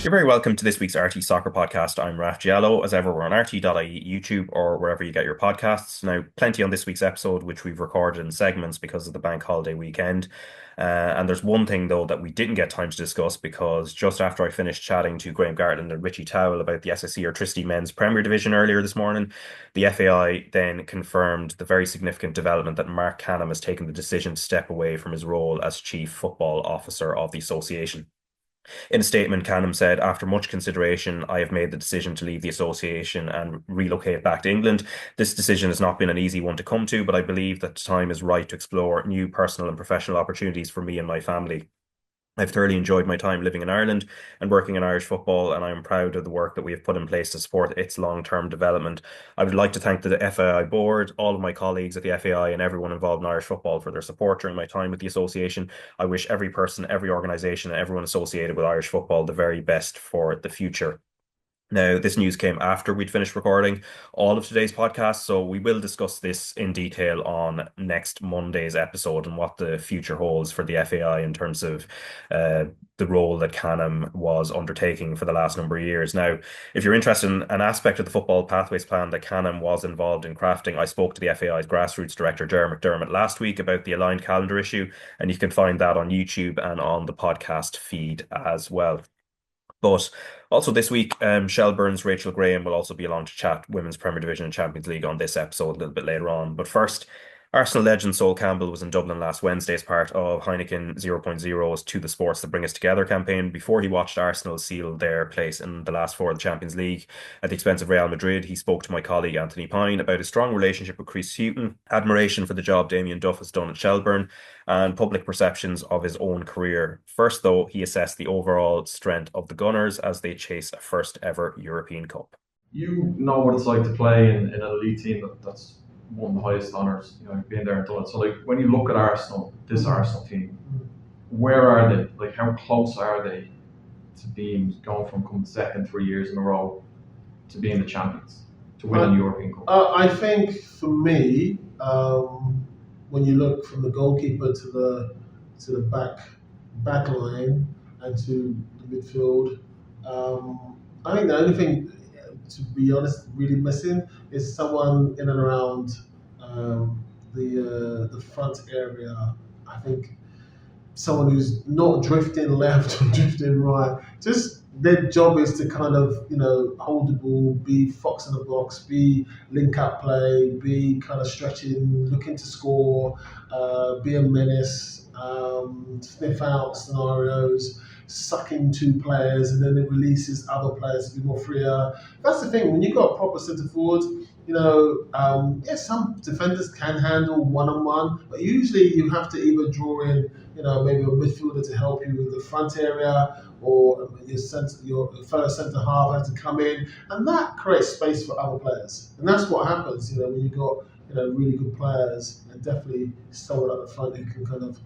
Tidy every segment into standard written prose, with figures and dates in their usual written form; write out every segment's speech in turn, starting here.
You're very welcome to this week's RTÉ Soccer Podcast. I'm Raf Diallo. As ever, we're on RTÉ.ie, YouTube, or wherever you get your podcasts. Now, plenty on this week's episode, which we've recorded in segments because of the bank holiday weekend. And there's one thing, though, that we didn't get time to discuss because just after I finished chatting to Graham Gartland and Richie Towell about the SSE Airtricity Men's Premier Division earlier this morning, the FAI then confirmed the very significant development that Mark Canham has taken the decision to step away from his role as Chief Football Officer of the association. In a statement, Canham said, "After much consideration, I have made the decision to leave the association and relocate back to England. This decision has not been an easy one to come to, but I believe that the time is right to explore new personal and professional opportunities for me and my family. I've thoroughly enjoyed my time living in Ireland and working in Irish football, and I am proud of the work that we have put in place to support its long-term development. I would like to thank the FAI board, all of my colleagues at the FAI, and everyone involved in Irish football for their support during my time with the association. I wish every person, every organisation, and everyone associated with Irish football the very best for the future." Now, this news came after we'd finished recording all of today's podcast, so we will discuss this in detail on next Monday's episode and what the future holds for the FAI in terms of the role that Canham was undertaking for the last number of years. Now, if you're interested in an aspect of the Football Pathways plan that Canham was involved in crafting, I spoke to the FAI's grassroots director, Dermot Dermott, last week about the aligned calendar issue, and you can find that on YouTube and on the podcast feed as well. But also this week, Shelbourne's Rachel Graham will also be along to chat Women's Premier Division and Champions League on this episode a little bit later on. But first, Arsenal legend Sol Campbell was in Dublin last Wednesday as part of Heineken 0.0's To the Sports That Bring Us Together campaign. Before he watched Arsenal seal their place in the last four of the Champions League at the expense of Real Madrid, he spoke to my colleague Anthony Pyne about his strong relationship with Chris Hughton, admiration for the job Damien Duff has done at Shelbourne, and public perceptions of his own career. First, though, he assessed the overall strength of the Gunners as they chase a first ever European Cup. You know what it's like to play in an elite team that's won the highest honours. You've been there and done it. So, when you look at Arsenal, this Arsenal team, where are they? How close are they to going from coming second 3 years in a row to being the champions, to winning the European Cup? I think for me, when you look from the goalkeeper to the back line and to the midfield, I think the only thing, to be honest, really missing is someone in and around the front area. I think someone who's not drifting left or drifting right. Just their job is to kind of, hold the ball, be fox in the box, be link up play, be kind of stretching, looking to score, be a menace, sniff out scenarios, suck in two players, and then it releases other players to be more freer. That's the thing, when you've got a proper centre forward, some defenders can handle one-on-one, but usually you have to either draw in, maybe a midfielder to help you with the front area, or your fellow centre half has to come in, and that creates space for other players. And that's what happens, when you've got really good players, and definitely someone at the front who can kind of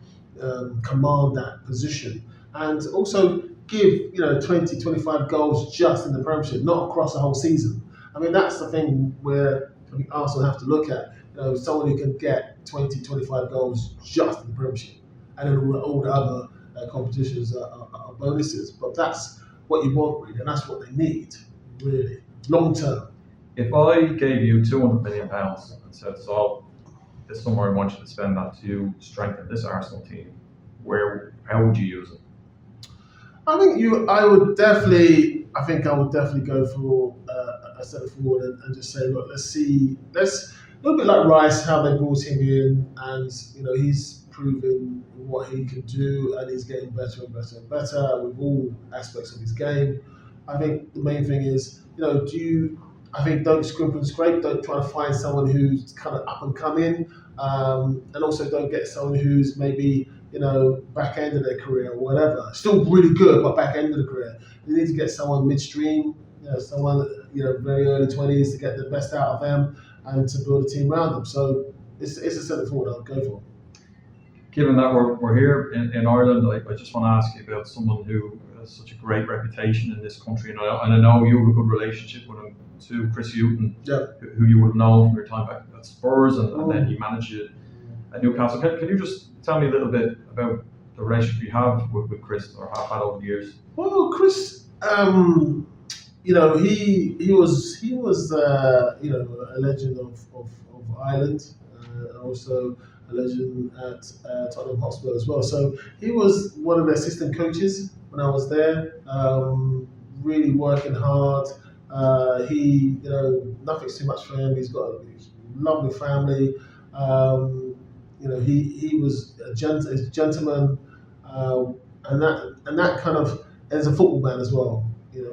command that position. And also give 20, 25 goals just in the Premiership, not across the whole season. I mean, that's the thing where I think Arsenal have to look at. Someone who can get 20, 25 goals just in the Premiership, and then all the other competitions are bonuses. But that's what you want, really, and that's what they need, really, long term. If I gave you £200 million and said, "So, this summer I want you to spend that to strengthen this Arsenal team," how would you use it? I would definitely go for a centre forward and just say, look, let's a little bit like Rice, how they brought him in, and he's proven what he can do, and he's getting better and better and better with all aspects of his game. I think the main thing is, don't scrimp and scrape. Don't try to find someone who's kind of up and coming, and also don't get someone who's maybe back end of their career or whatever. Still really good, but back end of the career. You need to get someone midstream, someone very early 20s to get the best out of them and to build a team around them. So it's a centre forward I'll go for. Given that we're here in Ireland, I just want to ask you about someone who has such a great reputation in this country, and I know you have a good relationship with him too, Chris Hughton, who you would have known from your time back at Spurs, and then he managed it at Newcastle. Can you just tell me a little bit about the relationship you have with Chris, or have had over the years? Well, Chris He was a legend of Ireland, also a legend at Tottenham Hotspur as well. So he was one of the assistant coaches when I was there. Really working hard. Nothing's too much for him. He's got a lovely family. He was a gentleman, and that kind of, as a football man as well.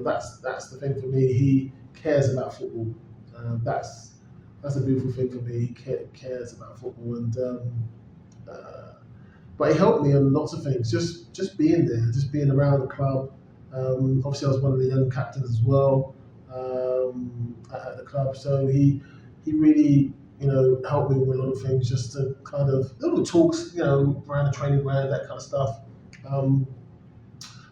That's the thing for me. He cares about football. That's a beautiful thing for me. He cares about football, and but he helped me on lots of things. Just being there, just being around the club. Obviously, I was one of the young captains as well at the club, so he really helped me with a lot of things, just to kind of little talks, around the training ground, that kind of stuff. I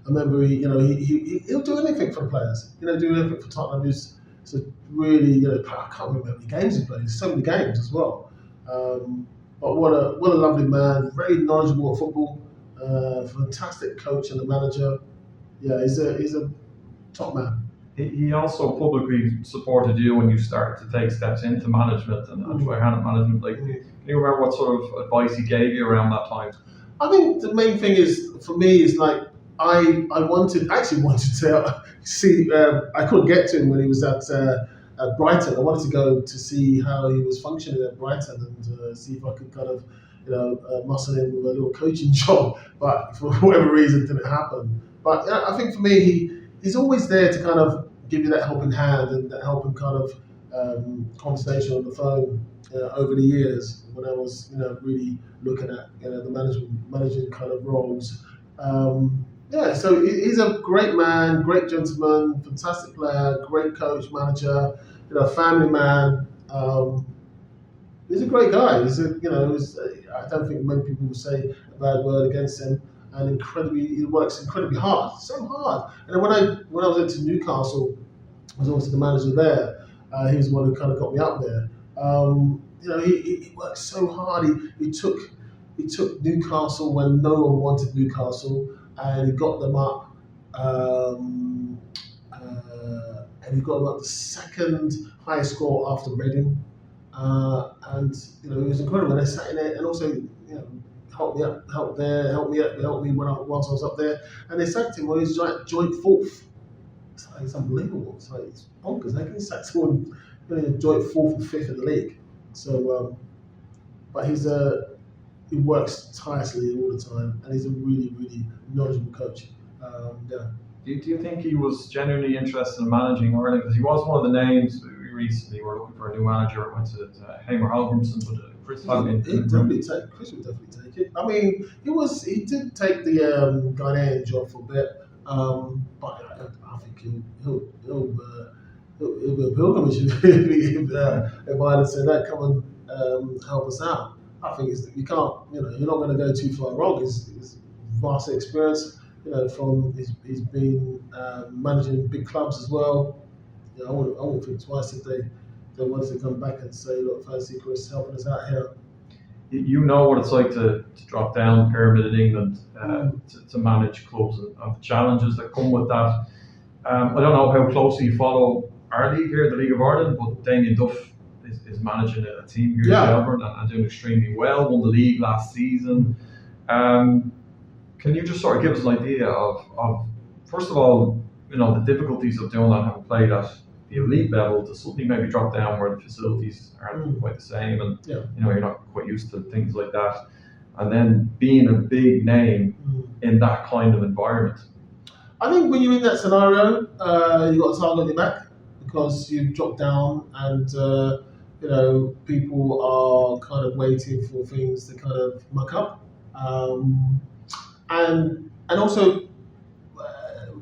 remember he'll do anything for the players. Do anything for Tottenham. He's a really, I can't remember how many games he played. There's so many games as well. But what a lovely man. Very knowledgeable at football. Fantastic coach and a manager. Yeah, he's a top man. He also publicly supported you when you started to take steps into management and try hand at management. Can you remember what sort of advice he gave you around that time? I think the main thing is, for me, is like, I wanted to see. I couldn't get to him when he was at Brighton. I wanted to go to see how he was functioning at Brighton and see if I could kind of, muscle in with a little coaching job. But for whatever reason, it didn't happen. But I think for me, he's always there to kind of give you that helping hand and that helping kind of conversation on the phone over the years when I was, really looking at the managing kind of roles. So he's a great man, great gentleman, fantastic player, great coach, manager, family man. He's a great guy. I don't think many people would say a bad word against him. And he works incredibly hard, so hard. And then when I was into Newcastle, I was obviously the manager there. He was the one who kind of got me up there. He worked so hard. He took Newcastle when no one wanted Newcastle, and he got them up. And he got them up the second highest score after Reading. And it was incredible. And they sat in it, and also helped me whilst I was up there. And they sacked him when he was like joint fourth. It's unbelievable. It's bonkers. They can sack someone joint fourth or fifth in the league. So, but he works tirelessly all the time, and he's a really, really knowledgeable coach. Do you think he was genuinely interested in managing Ireland? Because he was one of the names we recently were looking for a new manager. It went to Hamer Halgrimson, but Chris Hughton. Chris would definitely take it. I mean, he did take the Ghanaian job for a bit, but I think he'll be a pilgrimage if Ireland said that, come and help us out. I think you can't, you're not going to go too far wrong. His vast experience, from he's been managing big clubs as well. I wouldn't think twice if they wanted to come back and say, look, fancy Chris helping us out here. You know what it's like to drop down the pyramid in England, to manage clubs and the challenges that come with that. I don't know how closely you follow our league here, the League of Ireland, but Damien Duff is managing a team here in Shelbourne and doing extremely well, won the league last season. Can you just sort of give us an idea of first of all, the difficulties of doing that, having played at the elite level, to suddenly maybe drop down where the facilities aren't quite the same, and you're not quite used to things like that, and then being a big name in that kind of environment? I think when you're in that scenario, you've got a target on your back because you've dropped down, and people are kind of waiting for things to kind of muck up, and also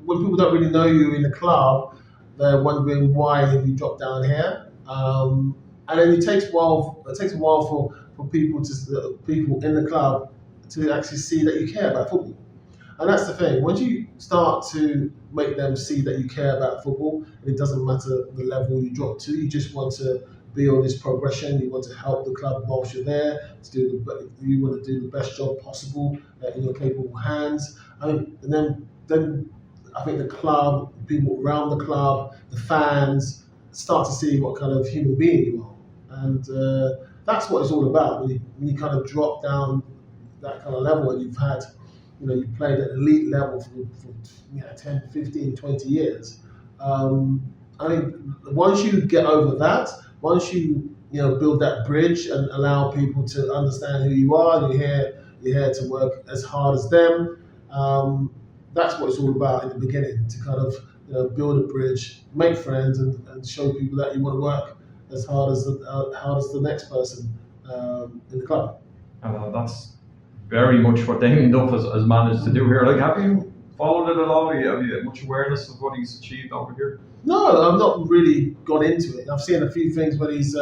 when people don't really know you in the club, they're wondering why have you dropped down here, and then it takes a while for people in the club to actually see that you care about football. And that's the thing. Once you start to make them see that you care about football, and it doesn't matter the level you drop to, you just want to be on this progression. You want to help the club whilst you're there. You want to do the best job possible in your capable hands. And then I think the club, people around the club, the fans start to see what kind of human being you are, and that's what it's all about. When you kind of drop down that kind of level, and you played at elite level for 10, 15, 20 years. I think once you get over that, once you build that bridge and allow people to understand who you are, you're here to work as hard as them. That's what it's all about in the beginning, to kind of build a bridge, make friends, and show people that you want to work as hard as the next person in the club. That's very much what Damien Duff has managed to do here. Like, have you followed it at all? Have you much awareness of what he's achieved over here? No, I've not really gone into it. I've seen a few things when he's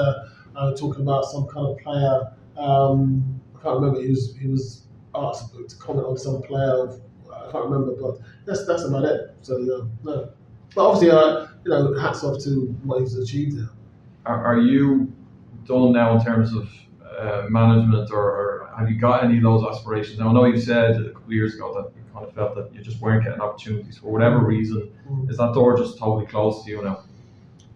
talking about some kind of player. I can't remember. He was asked to comment on some player. I can't remember, but that's about it. So no. But obviously, hats off to what he's achieved there. Are you done now in terms of management, or have you got any of those aspirations? Now, I know you said a couple of years ago that you kind of felt that you just weren't getting opportunities for whatever reason. Is that door just totally closed to you now?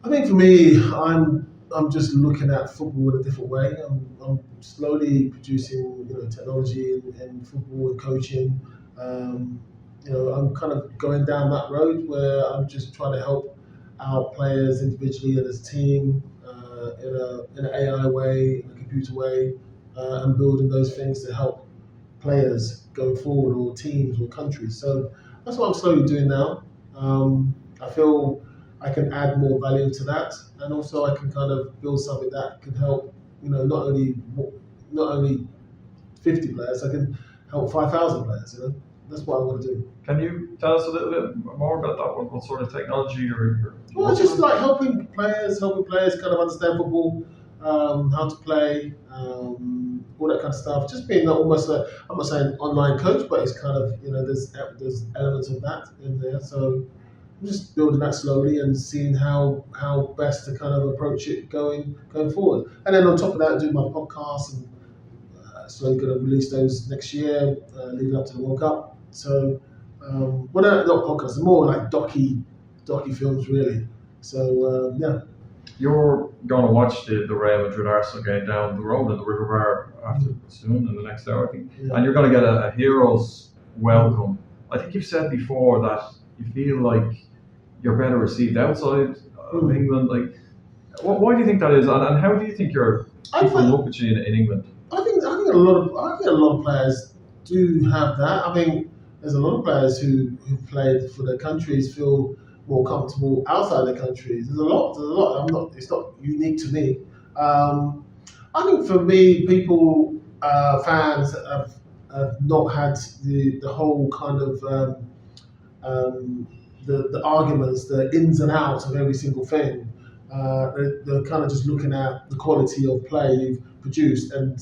I think for me, I'm just looking at football in a different way. I'm slowly producing technology and football and coaching. I'm kind of going down that road where I'm just trying to help out players individually and as a team in an AI way, in a computer way, and building those things to help players going forward, or teams or countries. So that's what I'm slowly doing now. I feel I can add more value to that, and also I can kind of build something that can help, not only 50 players, I can help 5,000 players. That's what I want to do. Can you tell us a little bit more about that? What sort of technology you're Well, just like helping players kind of understand football, how to play, all that kind of stuff. Just being almost I'm not saying online coach, but it's kind of there's elements of that in there. So I'm just building that slowly and seeing how best to kind of approach it going forward. And then on top of that, do my podcast, and slowly going to release those next year, leading up to the World Cup. So, well, not podcasts, more like docu films, really. So, yeah. You're going to watch the Real Madrid Arsenal game down the road in the River Bar after soon, in the next hour, I think. Yeah. And you're going to get a hero's welcome. I think you've said before that you feel like you're better received outside of England. Like, why do you think that is? And how do you think people look at you in England? I think a lot of players do have that. I think there's a lot of players who've played for their countries feel more comfortable outside their countries. There's a lot. It's not unique to me. I think for me, people, fans have not had the whole kind of the arguments, the ins and outs of every single thing. They're kind of just looking at the quality of play you've produced, and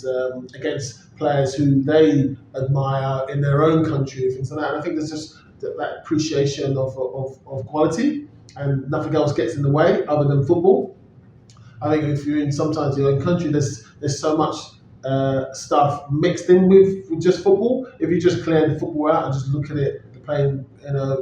against players who they admire in their own country, things like that. And I think there's just that appreciation of quality, and nothing else gets in the way other than football. I think if you're in sometimes your own country, there's so much stuff mixed in with just football. If you just clear the football out and just look at it playing in a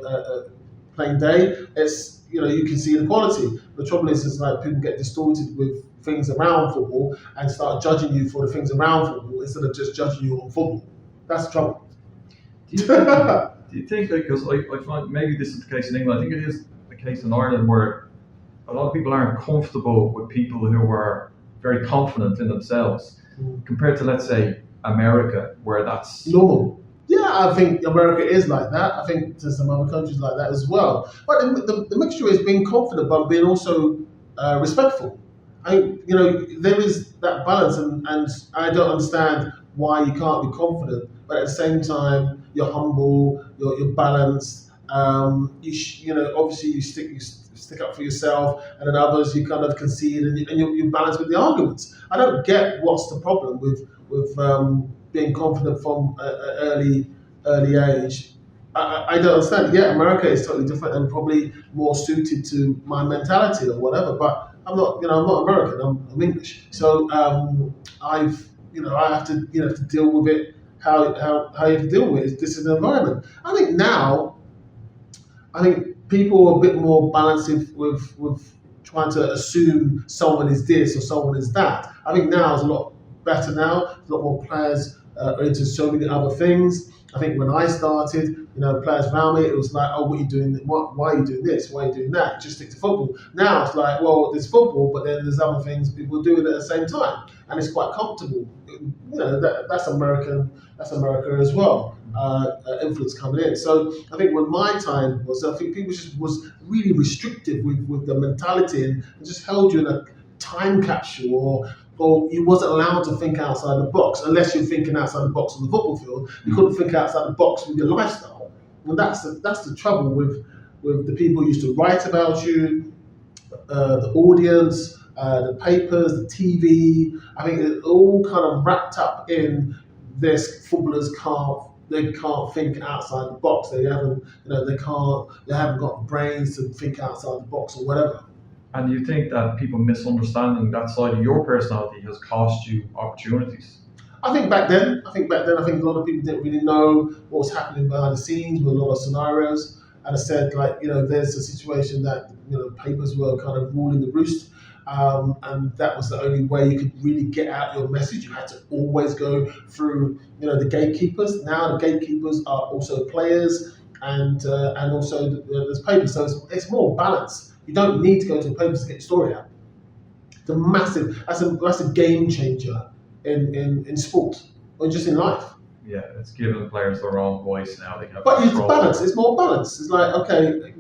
plain day, it's you can see the quality. The trouble is like people get distorted with things around football and start judging you for the things around football instead of just judging you on football. That's the trouble. Do you think, because I find maybe this is the case in England, I think it is the case in Ireland, where a lot of people aren't comfortable with people who are very confident in themselves, compared to, let's say, America, where that's normal. Yeah, I think America is like that. I think there's some other countries like that as well. But the mixture is being confident, but being also respectful. There is that balance, and I don't understand why you can't be confident, but at the same time, you're humble, you're balanced. Obviously you stick up for yourself, and then others you kind of concede, and you balance with the arguments. I don't get what's the problem with being confident from an early age. I don't understand. Yeah, America is totally different and probably more suited to my mentality or whatever. But I'm not American. I'm English. So I have to deal with it. How you have to deal with it. This is an environment. I think now I think people are a bit more balanced with trying to assume someone is this or someone is that. I think now is a lot better now. A lot more players are into so many other things. I think when I started, players around me, it was like, oh, what are you doing? Why are you doing this? Why are you doing that? Just stick to football. Now it's like, well, there's football, but then there's other things people do it at the same time, and it's quite comfortable. That's American. That's America as well. Influence coming in. So I think when my time was, I think people just was really restrictive with the mentality and just held you in a time capsule, or you wasn't allowed to think outside the box unless you're thinking outside the box on the football field. You couldn't think outside the box with your lifestyle, and that's the trouble with the people who used to write about you, the audience, the papers, the TV. I think it's all kind of wrapped up in this. Footballers can't think outside the box. They haven't got brains to think outside the box or whatever. And do you think that people misunderstanding that side of your personality has cost you opportunities? I think back then, a lot of people didn't really know what was happening behind the scenes with a lot of scenarios. And I said, there's a situation that papers were kind of ruling the roost, and that was the only way you could really get out your message. You had to always go through, the gatekeepers. Now the gatekeepers are also players, and also there's papers. So it's more balanced. You don't need to go to the papers to get your story out. It's a massive. That's a game changer in sport or just in life. Yeah, it's giving players their own voice now. But it's balance. It's more balance. It's like, okay,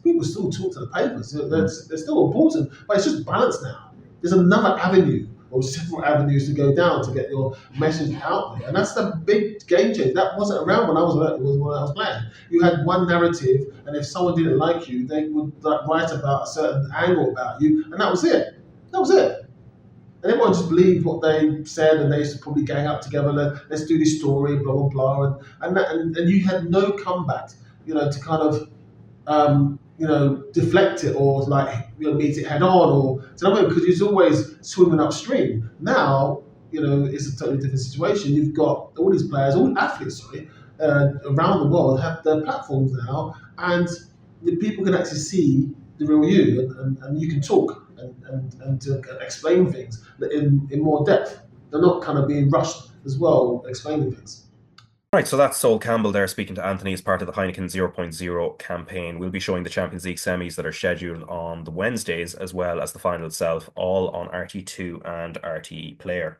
people still talk to the papers. They're still important, but it's just balance now. There's another avenue or several avenues to go down to get your message out there, and that's the big game changer. That wasn't around when I was playing. You had one narrative, and if someone didn't like you, they would write about a certain angle about you, and that was it. And everyone just believed what they said, and they used to probably gang up together. Let's do this story, blah blah blah, and you had no comeback, to kind of, deflect it or meet it head on, or because you're always swimming upstream. Now, it's a totally different situation. You've got all these players, all athletes, around the world have their platforms now, and the people can actually see the real you, and you can talk and to explain things in more depth. They're not kind of being rushed as well, explaining things. Right, so that's Sol Campbell there speaking to Anthony as part of the Heineken 0.0 campaign. We'll be showing the Champions League semis that are scheduled on the Wednesdays as well as the final itself, all on RT2 and RTÉ Player.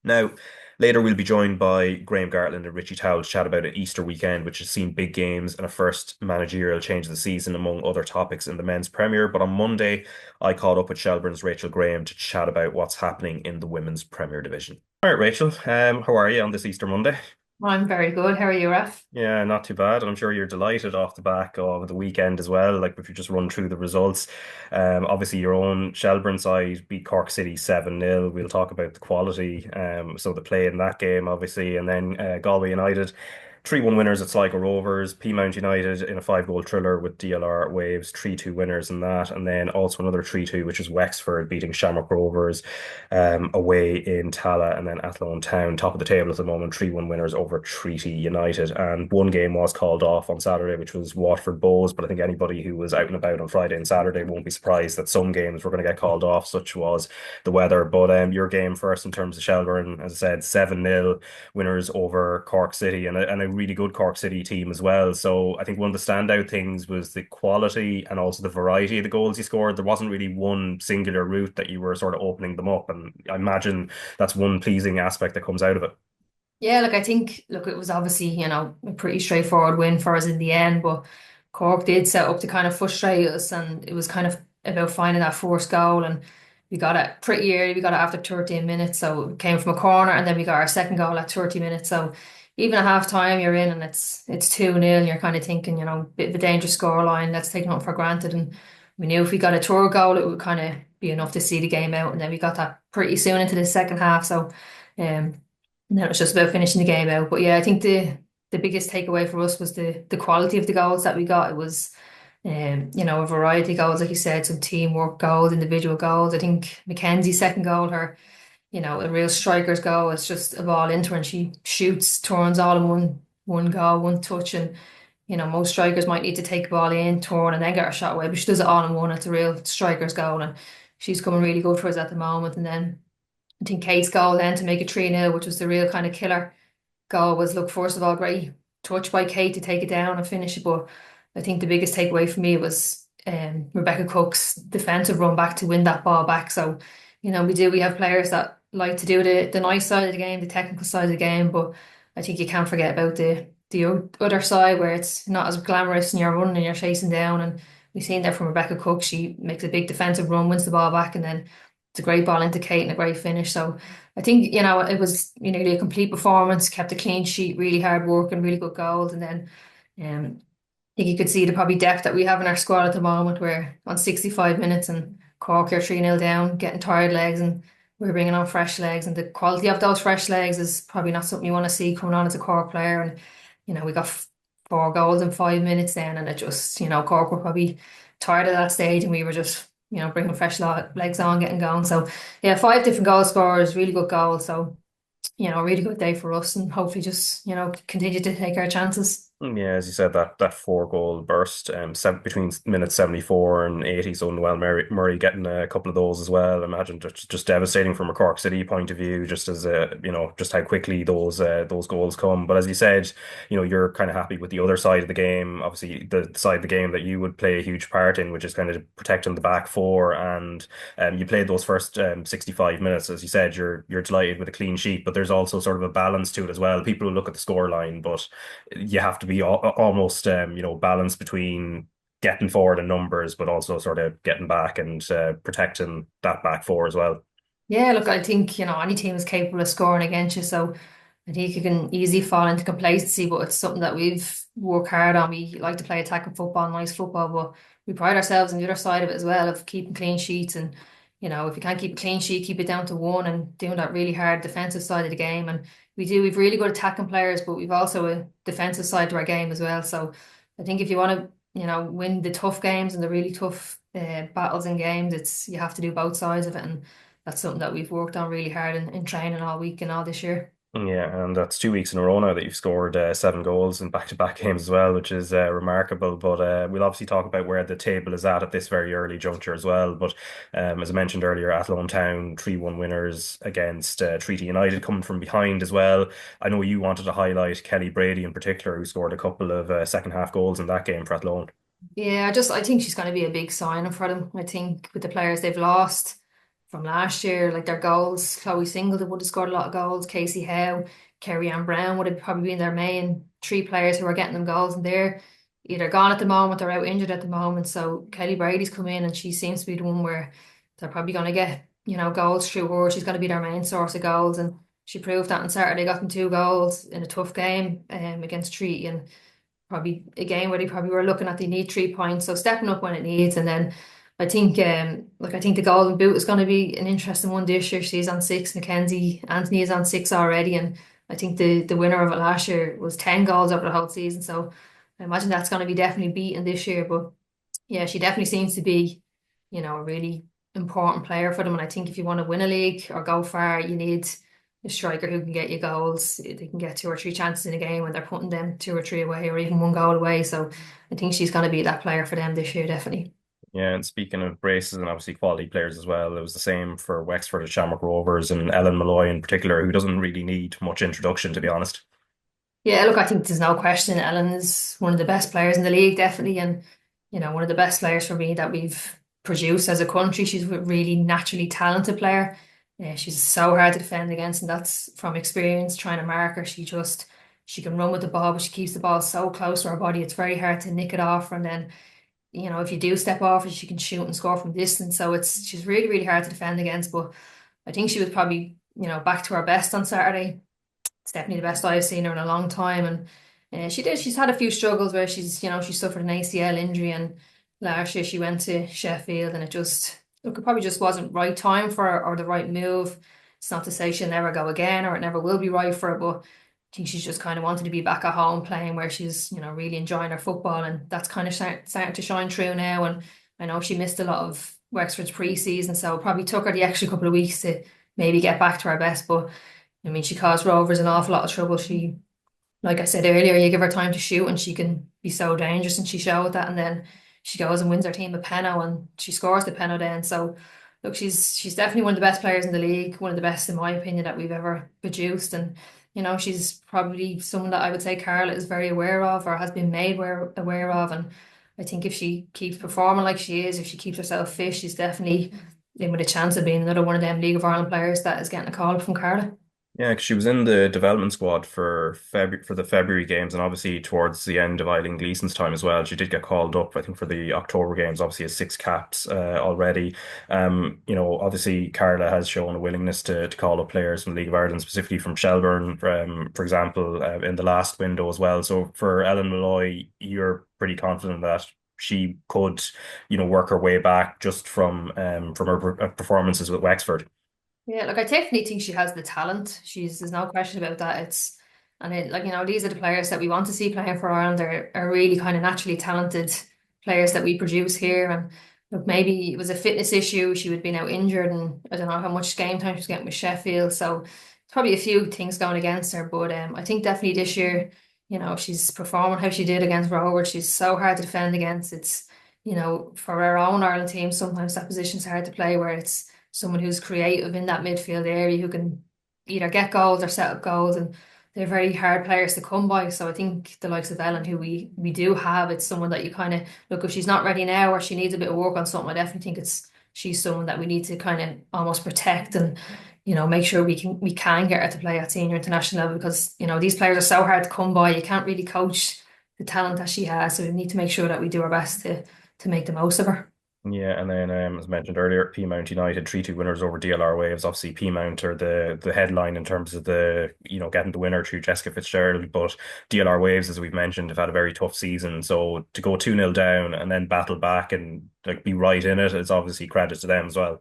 Now, later we'll be joined by Graham Gartland and Richie Towell to chat about an Easter weekend, which has seen big games and a first managerial change of the season, among other topics in the men's Premier. But on Monday, I caught up with Shelbourne's Rachel Graham to chat about what's happening in the women's Premier Division. All right, Rachel, how are you on this Easter Monday? I'm very good. How are you, Raf? Yeah, not too bad. And I'm sure you're delighted off the back of the weekend as well. If you just run through the results, obviously your own Shelbourne side beat Cork City 7-0. We'll talk about the quality, so the play in that game, obviously. And then Galway United 3-1 winners at Sligo Rovers, Peamount United in a 5-goal thriller with DLR Waves, 3-2 winners in that, and then also another 3-2, which was Wexford beating Shamrock Rovers away in Tala, and then Athlone Town, top of the table at the moment, 3-1 winners over Treaty United. And one game was called off on Saturday, which was Waterford Bows, but I think anybody who was out and about on Friday and Saturday won't be surprised that some games were going to get called off, such was the weather. But your game first in terms of Shelbourne, as I said, 7-0 winners over Cork City, and a really good Cork City team as well. So I think one of the standout things was the quality and also the variety of the goals you scored. There wasn't really one singular route that you were sort of opening them up, and I imagine that's one pleasing aspect that comes out of it. Yeah, I think, it was obviously, a pretty straightforward win for us in the end, but Cork did set up to kind of frustrate us, and it was kind of about finding that first goal, and we got it pretty early. We got it after 13 minutes, so it came from a corner, and then we got our second goal at 30 minutes. So even at half time, you're in and it's 2-0, and you're kind of thinking, bit of a dangerous scoreline, let's take it for granted. And we knew if we got a third goal, it would kind of be enough to see the game out. And then we got that pretty soon into the second half. So then it was just about finishing the game out. But yeah, I think the biggest takeaway for us was the quality of the goals that we got. It was, a variety of goals, like you said, some teamwork goals, individual goals. I think Mackenzie's second goal, her, a real striker's goal. It's just a ball into her and she shoots, turns all in one goal, one touch. And, most strikers might need to take the ball in, turn, and then get her shot away, but she does it all in one. It's a real striker's goal, and she's coming really good for us at the moment. And then I think Kate's goal then to make it 3-0, which was the real kind of killer goal, was, look, first of all, great touch by Kate to take it down and finish it. But I think the biggest takeaway for me was Rebecca Cook's defensive run back to win that ball back. So, we have players that like to do the nice side of the game, the technical side of the game, but I think you can't forget about the other side where it's not as glamorous and you're running and you're chasing down. And we've seen that from Rebecca Cook. She makes a big defensive run, wins the ball back, and then it's a great ball into Kate and a great finish. So I think, it was nearly a complete performance, kept a clean sheet, really hard work and really good goals. And then I think you could see the probably depth that we have in our squad at the moment. We're on 65 minutes and Cork are 3-0 down, getting tired legs, and we're bringing on fresh legs. And the quality of those fresh legs is probably not something you want to see coming on as a Cork player. And, we got 4 goals in 5 minutes then, and it just, Cork were probably tired at that stage, and we were just, bringing fresh legs on, getting going. So, yeah, 5 different goal scorers, really good goals. So, really good day for us, and hopefully just, continue to take our chances. Yeah, as you said, that 4 goal burst between minutes 74 and 80. So Noel Murray getting a couple of those as well. I imagine just devastating from a Cork City point of view, just as just how quickly those goals come. But as you said, you're kind of happy with the other side of the game. Obviously, the side of the game that you would play a huge part in, which is kind of protecting the back four. And you played those first 65 minutes. As you said, you're delighted with a clean sheet, but there's also sort of a balance to it as well. People will look at the scoreline, but you have to be almost balanced between getting forward in numbers, but also sort of getting back and protecting that back four as well. Yeah, look, I think, any team is capable of scoring against you. So I think you can easily fall into complacency, but it's something that we've worked hard on. We like to play attacking football, nice football, but we pride ourselves on the other side of it as well, of keeping clean sheets. And, if you can't keep a clean sheet, keep it down to one, and doing that really hard defensive side of the game. And we've really good attacking players, but we've also a defensive side to our game as well. So I think if you want to, win the tough games and the really tough battles and games, you have to do both sides of it. And that's something that we've worked on really hard in training all week and all this year. Yeah, and that's 2 weeks in a row now that you've scored 7 goals in back-to-back games as well, which is remarkable. But we'll obviously talk about where the table is at this very early juncture as well. But as I mentioned earlier, Athlone Town 3-1 winners against Treaty United, coming from behind as well. I know you wanted to highlight Kelly Brady in particular, who scored a couple of second half goals in that game for Athlone. Yeah, I think she's going to be a big signing for them. I think with the players they've lost from last year, like their goals, Chloe Singleton would have scored a lot of goals, Casey Howe, Kerry Ann Brown would have probably been their main 3 players who are getting them goals, and they're either gone at the moment or out injured at the moment. So Kelly Brady's come in, and she seems to be the one where they're probably going to get, goals through her. She's going to be their main source of goals, and she proved that on Saturday, got them 2 goals in a tough game against Treaty, and probably a game where they probably were looking at they need 3 points, so stepping up when it needs. And then I think I think the Golden Boot is going to be an interesting one this year. She's on 6, Mackenzie Anthony is on 6 already, and I think the winner of it last year was 10 goals over the whole season, so I imagine that's going to be definitely beaten this year. But yeah, she definitely seems to be a really important player for them, and I think if you want to win a league or go far, you need a striker who can get you goals. They can get 2 or 3 chances in a game when they're putting them 2 or 3 away, or even 1 goal away. So I think she's going to be that player for them this year, definitely. Yeah, and speaking of braces and obviously quality players as well, it was the same for Wexford at Shamrock Rovers, and Ellen Malloy in particular, who doesn't really need much introduction, to be honest. Yeah, look, I think there's no question Ellen is one of the best players in the league, definitely, and one of the best players for me that we've produced as a country. She's a really naturally talented player. She's so hard to defend against, and that's from experience trying to mark her. She can run with the ball, but she keeps the ball so close to her body, it's very hard to nick it off. And then if you do step off, she can shoot and score from distance. So she's really, really hard to defend against. But I think she was probably, back to her best on Saturday. It's definitely the best I've seen her in a long time. And she's had a few struggles where she suffered an ACL injury, and last year she went to Sheffield, and it probably just wasn't right time for her or the right move. It's not to say she'll never go again or it never will be right for her, but I think she's just kind of wanted to be back at home playing where she's, really enjoying her football, and that's kind of starting to shine through now. And I know she missed a lot of Wexford's pre-season, so it probably took her the extra couple of weeks to maybe get back to her best. But I mean, she caused Rovers an awful lot of trouble. She like I said earlier, you give her time to shoot and she can be so dangerous, and she showed that. And then she goes and wins her team a penno and she scores the penno then. So look, she's definitely one of the best players in the league, one of the best in my opinion that we've ever produced. And she's probably someone that I would say Carla is very aware of, or has been made aware of. And I think if she keeps performing like she is, if she keeps herself fit, she's definitely in with a chance of being another one of them League of Ireland players that is getting a call up from Carla. Yeah, 'cause she was in the development squad for the February games, and obviously towards the end of Eileen Gleeson's time as well. She did get called up, I think, for the October games. Obviously, has 6 caps already. Obviously Carla has shown a willingness to call up players from the League of Ireland, specifically from Shelbourne, for example, in the last window as well. So for Ellen Malloy, you're pretty confident that she could, work her way back just from her performances with Wexford. Yeah, like I definitely think she has the talent. There's no question about that. These are the players that we want to see playing for Ireland. Are really kind of naturally talented players that we produce here. And look, maybe it was a fitness issue. She would have been out injured, and I don't know how much game time she's getting with Sheffield. So it's probably a few things going against her. But I think definitely this year, she's performing how she did against Rovers. She's so hard to defend against. It's, for our own Ireland team, sometimes that position's hard to play where it's someone who's creative in that midfield area who can either get goals or set up goals, and they're very hard players to come by. So I think the likes of Ellen, who we do have, it's someone that you kind of look, if she's not ready now or she needs a bit of work on something, I definitely think she's someone that we need to kind of almost protect and make sure we can get her to play at senior international level, because these players are so hard to come by. You can't really coach the talent that she has, so we need to make sure that we do our best to make the most of her. Yeah, and then as mentioned earlier, Peamount United 3-2 winners over DLR Waves. Obviously, Peamount are the headline in terms of the getting the winner through Jessica Fitzgerald, but DLR Waves, as we've mentioned, have had a very tough season. So to go 2-0 down and then battle back and like be right in it is obviously credit to them as well.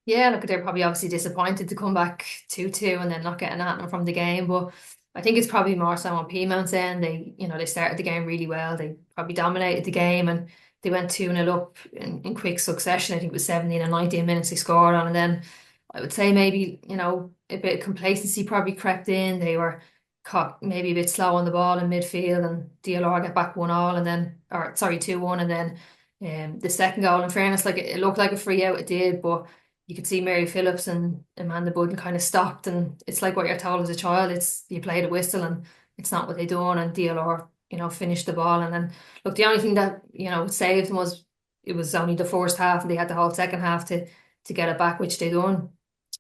Yeah, look, they're probably obviously disappointed to come back 2-2 and then not getting anything from the game. But I think it's probably more so on Peamount's end. They started the game really well. They probably dominated the game, and they went 2-0 up in quick succession. I think it was 17 and 19 minutes they scored on. And then I would say maybe, a bit of complacency probably crept in. They were caught maybe a bit slow on the ball in midfield, and DLR get back 1-1 and then, or sorry, 2-1. And then the second goal, in fairness, like it looked like a free out, it did, but you could see Mary Phillips and Amanda Budden kind of stopped, and it's like what you're told as a child. It's you play the whistle and it's not what they done, and DLR, finished the ball. And then look, the only thing that, saved them was it was only the first half, and they had the whole second half to get it back, which they done.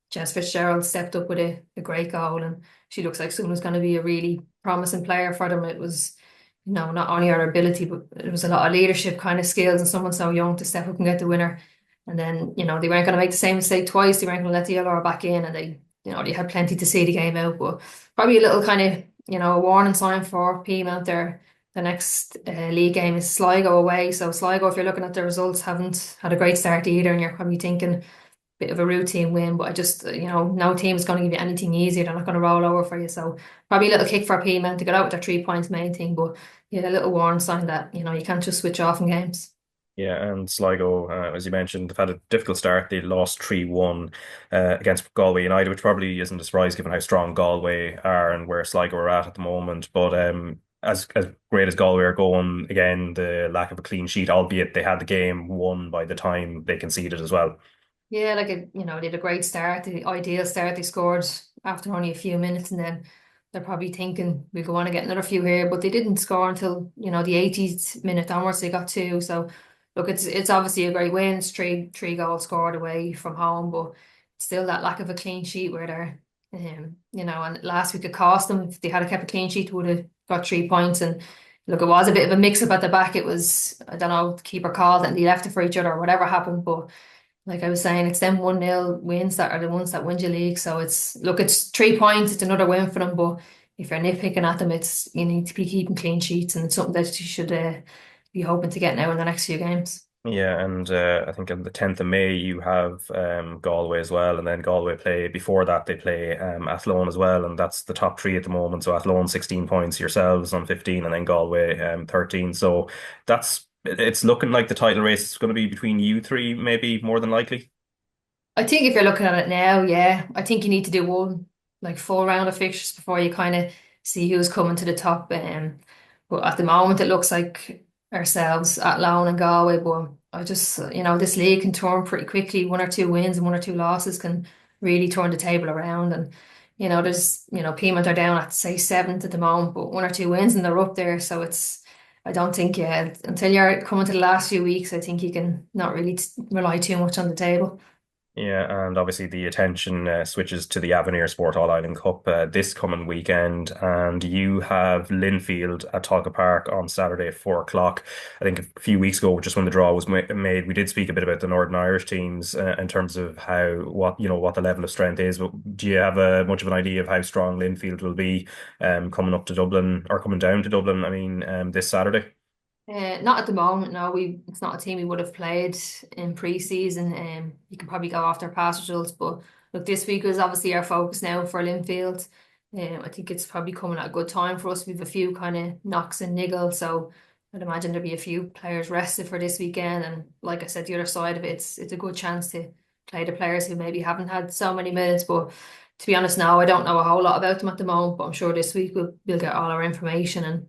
Jess Fitzgerald stepped up with a great goal, and she looks like someone who's going to be a really promising player for them. It was, not only her ability, but it was a lot of leadership kind of skills, and someone so young to step up and get the winner. And then, they weren't going to make the same mistake twice. They weren't going to let the LR back in, and they had plenty to see the game out. But probably a little kind of, a warning sign for Peamount there. The next league game is Sligo away. So Sligo, if you're looking at the results, haven't had a great start either, and you're probably thinking bit of a routine win. But I just, no team is going to give you anything easier. They're not going to roll over for you. So probably a little kick for Peamount to get out with their 3 points, main thing. But yeah, a little warning sign that, you can't just switch off in games. Yeah, and Sligo, as you mentioned, they've had a difficult start. They lost 3-1 against Galway United, which probably isn't a surprise given how strong Galway are and where Sligo are at the moment. But as great as Galway are going, again, the lack of a clean sheet, albeit they had the game won by the time they conceded as well. Yeah, they had a great start, the ideal start. They scored after only a few minutes, and then they're probably thinking we'll go on and get another few here, but they didn't score until, the 80th minute onwards. They got two. So look, it's obviously a great win. It's three goals scored away from home, but still that lack of a clean sheet where they're, and last week it cost them. If they had kept a clean sheet, they would have got 3 points. And look, it was a bit of a mix up at the back. It was, I don't know, the keeper called it and they left it for each other or whatever happened. But like I was saying, it's them 1-0 wins that are the ones that win your league. So it's 3 points. It's another win for them. But if you're nitpicking at them, you need to be keeping clean sheets, and it's something that you should be hoping to get now in the next few games. Yeah, and I think on the 10th of May you have Galway as well, and then Galway play before that they play Athlone as well, and that's the top three at the moment. So Athlone 16 points, yourselves on 15, and then Galway 13. So it's looking like the title race is going to be between you three, maybe more than likely. I think if you're looking at it now, yeah, I think you need to do one full round of fixtures before you kind of see who's coming to the top. But at the moment, it looks like ourselves at Lown and Galway. But I just, this league can turn pretty quickly. One or two wins and one or two losses can really turn the table around. And Peamount are down at say seventh at the moment, but one or two wins and they're up there. So I don't think, until you're coming to the last few weeks, I think you can not really rely too much on the table. Yeah, and obviously the attention switches to the Avenir Sport All Ireland Cup this coming weekend, and you have Linfield at Talca Park on Saturday at 4 o'clock. I think a few weeks ago, just when the draw was made, we did speak a bit about the Northern Irish teams in terms of what the level of strength is. But do you have much of an idea of how strong Linfield will be coming up to Dublin or coming down to Dublin? I mean, this Saturday. Not at the moment, no. It's not a team we would have played in pre-season. You can probably go off their past results, but look, this week is obviously our focus now for Linfield. I think it's probably coming at a good time for us. We've a few kind of knocks and niggles, so I'd imagine there'll be a few players rested for this weekend. And like I said, the other side of it, it's a good chance to play the players who maybe haven't had so many minutes. But to be honest, now I don't know a whole lot about them at the moment. But I'm sure this week we'll get all our information and.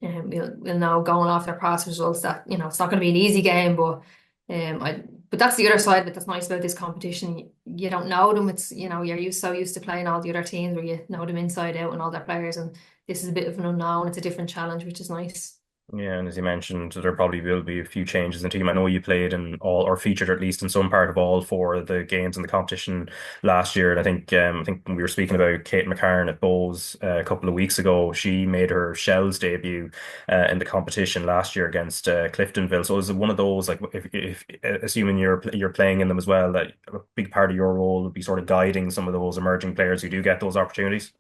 We'll know going off their past results that it's not going to be an easy game, but but that's the other side of it that's nice about this competition. You don't know them. It's you're so used to playing all the other teams where you know them inside out and all their players, and this is a bit of an unknown. It's a different challenge, which is nice. Yeah, and as you mentioned, there probably will be a few changes in the team. I know you played in all, or featured at least in some part of all four of the games in the competition last year. And I think when we were speaking about Kate McCarn at Bowes a couple of weeks ago, she made her Shells debut in the competition last year against Cliftonville. So is it one of those, like, if assuming you're playing in them as well, that a big part of your role would be sort of guiding some of those emerging players who do get those opportunities?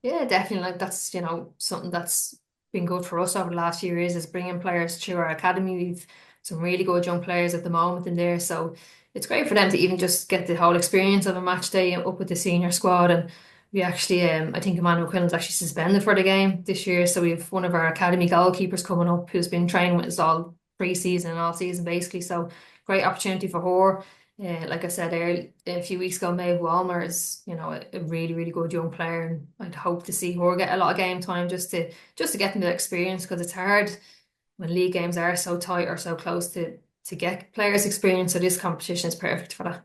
Yeah, definitely. Like that's something that's been good for us over the last few years is bringing players to our academy. We've some really good young players at the moment in there, so it's great for them to even just get the whole experience of a match day up with the senior squad. And we actually, I think Emmanuel Quillen's actually suspended for the game this year, so we've one of our academy goalkeepers coming up who's been training with us all pre-season and all season basically. So great opportunity for her. Like I said a few weeks ago, Maeve Walmer is, a really, really good young player, and I'd hope to see her get a lot of game time just to get them the experience because it's hard when league games are so tight or so close to get players experience. So this competition is perfect for that.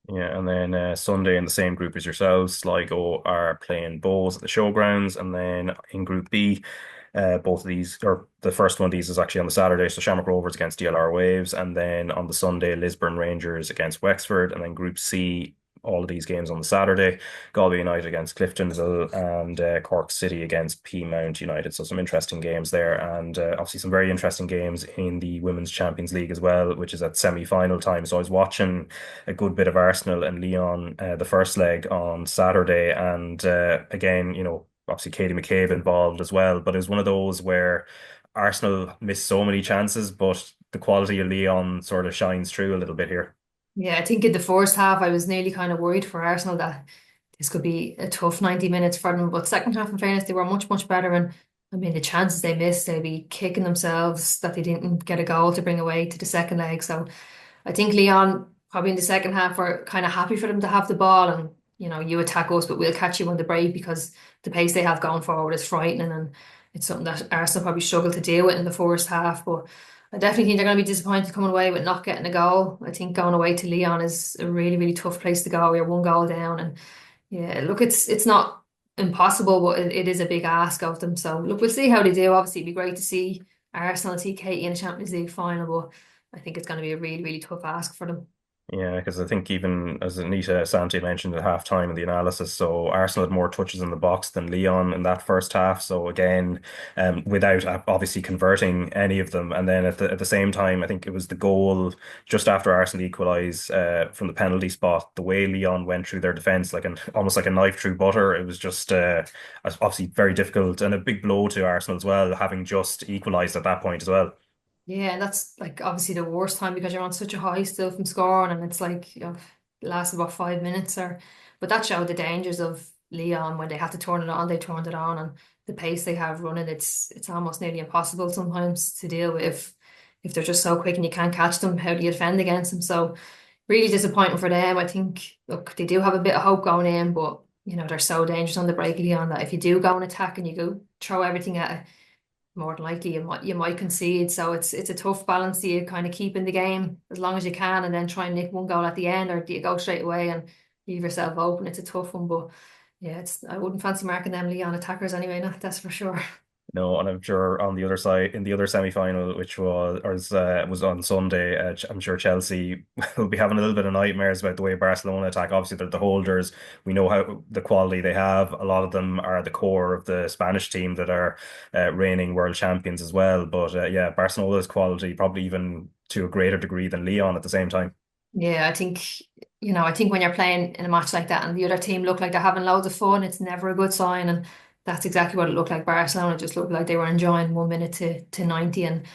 Yeah, and then Sunday in the same group as yourselves, Sligo are playing Bowes at the Showgrounds, and then in Group B, both of these, or the first one of these is actually on the Saturday, so Shamrock Rovers against DLR Waves, and then on the Sunday, Lisburn Rangers against Wexford, and then Group C, all of these games on the Saturday, Galway United against Cliftonville, and Cork City against Peamount United. So some interesting games there, and obviously some very interesting games in the Women's Champions League as well, which is at semi-final time. So I was watching a good bit of Arsenal and Lyon, the first leg on Saturday, and again, obviously Katie McCabe involved as well. But it was one of those where Arsenal missed so many chances, but the quality of Lyon sort of shines through a little bit here. Yeah, I think in the first half, I was nearly kind of worried for Arsenal that this could be a tough 90 minutes for them. But second half, in fairness, they were much, much better. And I mean, the chances they missed, they'd be kicking themselves that they didn't get a goal to bring away to the second leg. So I think Leon, probably in the second half, were kind of happy for them to have the ball. And, you attack us, but we'll catch you on the break because the pace they have going forward is frightening. And it's something that Arsenal probably struggled to deal with in the first half. But I definitely think they're going to be disappointed coming away with not getting a goal. I think going away to Leon is a really, really tough place to go. You're one goal down, and yeah, look, it's not impossible, but it is a big ask of them. So look, we'll see how they do. Obviously, it'd be great to see Arsenal see Katie in a Champions League final, but I think it's going to be a really, really tough ask for them. Yeah, because I think even as Anita Santi mentioned at halftime in the analysis, so Arsenal had more touches in the box than Lyon in that first half. So again, without obviously converting any of them, and then at the same time, I think it was the goal just after Arsenal equalised from the penalty spot. The way Lyon went through their defence, like almost like a knife through butter. It was just obviously very difficult and a big blow to Arsenal as well, having just equalised at that point as well. Yeah, and that's like obviously the worst time because you're on such a high still from scoring, and it's like it lasts about 5 minutes or. But that showed the dangers of Leon when they had to turn it on. They turned it on, and the pace they have running, it's almost nearly impossible sometimes to deal with if they're just so quick and you can't catch them. How do you defend against them? So really disappointing for them. I think look they do have a bit of hope going in, but they're so dangerous on the break, Leon, that if you do go and attack and you go throw everything at it, more than likely you might concede. So it's a tough balance. Do you kind of keep in the game as long as you can and then try and nick one goal at the end, or do you go straight away and leave yourself open? It's a tough one, but yeah, I wouldn't fancy marking them Leon attackers anyway, not that's for sure. No, and I'm sure on the other side, in the other semi-final, which was on Sunday, I'm sure Chelsea will be having a little bit of nightmares about the way Barcelona attack. Obviously, they're the holders. We know how the quality they have. A lot of them are the core of the Spanish team that are reigning world champions as well. But yeah, Barcelona's quality probably even to a greater degree than Leon at the same time. Yeah, I think when you're playing in a match like that and the other team look like they're having loads of fun, it's never a good sign. And that's exactly what it looked like. Barcelona just looked like they were enjoying 1 minute to 90, and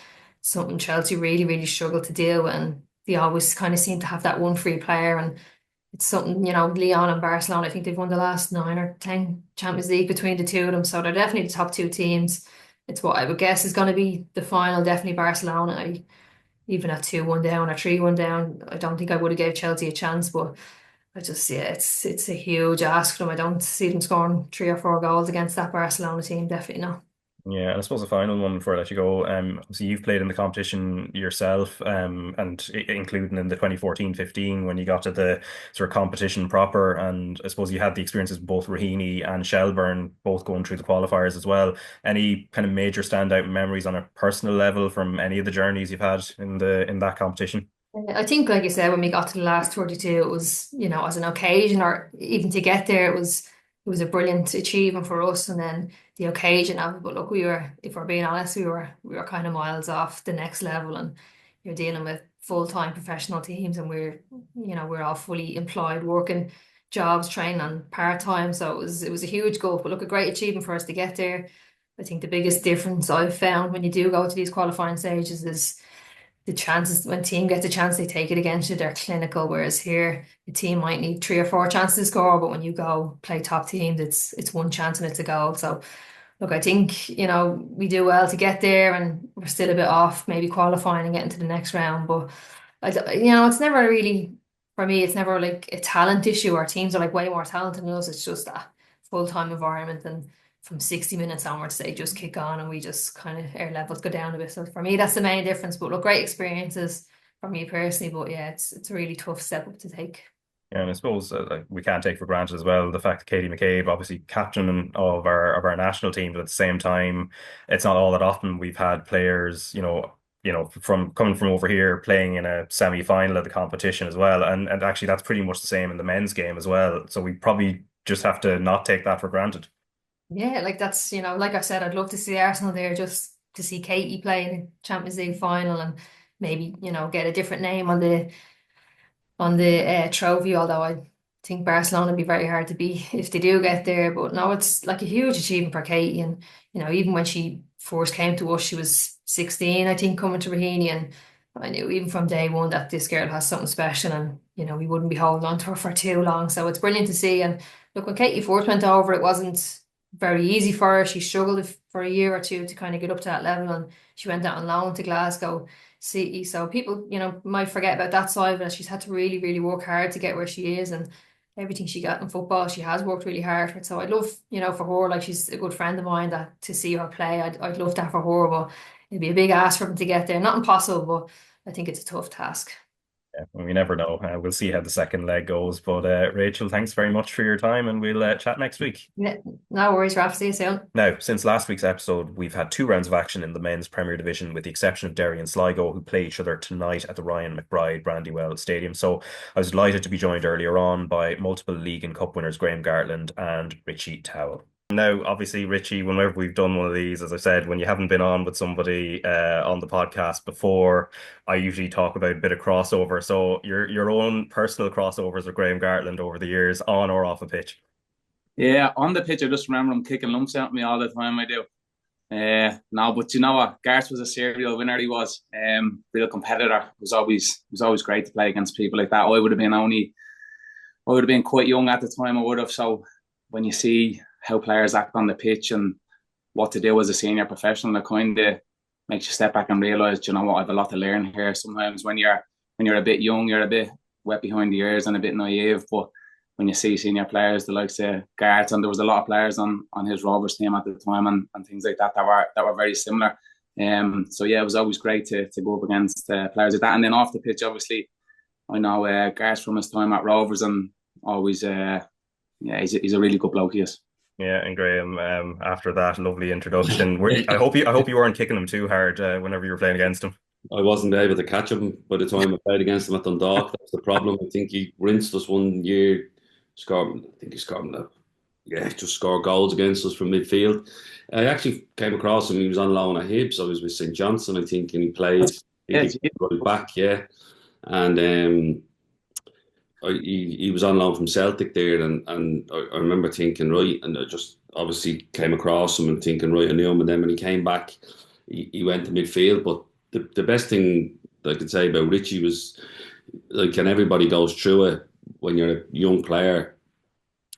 something Chelsea really, really struggled to deal with. And they always kind of seem to have that one free player. And it's something, Leon and Barcelona, I think they've won the last 9 or 10 Champions League between the two of them. So they're definitely the top two teams. It's what I would guess is going to be the final, definitely Barcelona. Even at 2-1 down or 3-1 down, I don't think I would have gave Chelsea a chance, but yeah, it's a huge ask for them. I don't see them scoring 3 or 4 goals against that Barcelona team, definitely not. Yeah, and I suppose the final one before I let you go. So you've played in the competition yourself, and including in the 2014-15 when you got to the sort of competition proper, and I suppose you had the experiences with both Raheny and Shelbourne, both going through the qualifiers as well. Any kind of major standout memories on a personal level from any of the journeys you've had in that competition? I think, like you said, when we got to the last 32, it was, as an occasion, or even to get there, it was a brilliant achievement for us. And then the occasion of it. But look, if we're being honest, we were kind of miles off the next level. And you're dealing with full-time professional teams, and we're all fully employed, working jobs, training on part-time. So it was a huge goal. But look, a great achievement for us to get there. I think the biggest difference I've found when you do go to these qualifying stages is the chances. When team gets a chance, they take it against you. They're clinical, whereas here the team might need 3 or 4 chances to score, but when you go play top teams, it's one chance and it's a goal. So look, I think we do well to get there, and we're still a bit off maybe qualifying and getting to the next round. But it's never really, for me, it's never like a talent issue. Our teams are like way more talented than us. It's just that full-time environment, and from 60 minutes onwards, they just kick on and we just kind of, our levels go down a bit. So for me, that's the main difference. But look, great experiences for me personally. But yeah, it's a really tough step up to take. Yeah, and I suppose like, we can't take for granted as well the fact that Katie McCabe, obviously captain of our national team, but at the same time, it's not all that often we've had players, from coming from over here playing in a semi-final of the competition as well, and actually that's pretty much the same in the men's game as well. So we probably just have to not take that for granted. Yeah, like that's, like I said, I'd love to see Arsenal there just to see Katie play in the Champions League final, and maybe, get a different name on the trophy, although I think Barcelona would be very hard to beat if they do get there. But no, it's like a huge achievement for Katie. And, even when she first came to us, she was 16, I think, coming to Raheny. And I knew even from day one that this girl has something special, and, we wouldn't be holding on to her for too long. So it's brilliant to see. And look, when Katie first went over, it wasn't very easy for her. She struggled for a year or two to kind of get up to that level, and she went out on loan to Glasgow City. So people, might forget about that side of it. She's had to really, really work hard to get where she is, and everything she got in football, she has worked really hard for it. So I'd love, for her, like she's a good friend of mine, that to see her play, I'd love that for her, but it'd be a big ask for them to get there. Not impossible, but I think it's a tough task. Yeah, we never know. We'll see how the second leg goes. But Rachel, thanks very much for your time, and we'll chat next week. Yeah, no worries, Raf. See you soon. Now, since last week's episode, we've had 2 rounds of action in the men's Premier Division, with the exception of Derry and Sligo, who play each other tonight at the Ryan McBride Brandywell Stadium. So I was delighted to be joined earlier on by multiple league and cup winners Graham Gartland and Richie Towell. Now, obviously, Richie, whenever we've done one of these, as I said, when you haven't been on with somebody on the podcast before, I usually talk about a bit of crossover. So your own personal crossovers with Graham Gartland over the years, on or off a pitch? Yeah, on the pitch, I just remember him kicking lumps at me all the time. I do. No, but you know what? Garth was a serial winner. He was real competitor. It was always great to play against people like that. I would have been quite young at the time. I would have. So when you see how players act on the pitch and what to do as a senior professional, it kind of makes you step back and realise, you know what, I have a lot to learn here. Sometimes when you're a bit young, you're a bit wet behind the ears and a bit naive. But when you see senior players, the likes of Gart, and there was a lot of players on his Rovers team at the time, and things like that were very similar. So yeah, it was always great to go up against players like that. And then off the pitch, obviously, I know Gart from his time at Rovers, and always, he's a really good bloke, he is. Yeah, and Graham, after that lovely introduction, I hope you weren't kicking him too hard whenever you were playing against him. I wasn't able to catch him by the time I played against him at Dundalk. That's the problem. I think he rinsed us one year. Just scored goals against us from midfield. I actually came across him. He was on loan at Hibs. I was with St Johnson, I think, and he played right back, yeah. And he was on loan from Celtic there, and I remember thinking, right, and I just obviously came across him and thinking, right, I knew him. And then when he came back, he went to midfield. But the best thing I could say about Richie was, like, and everybody goes through it when you're a young player,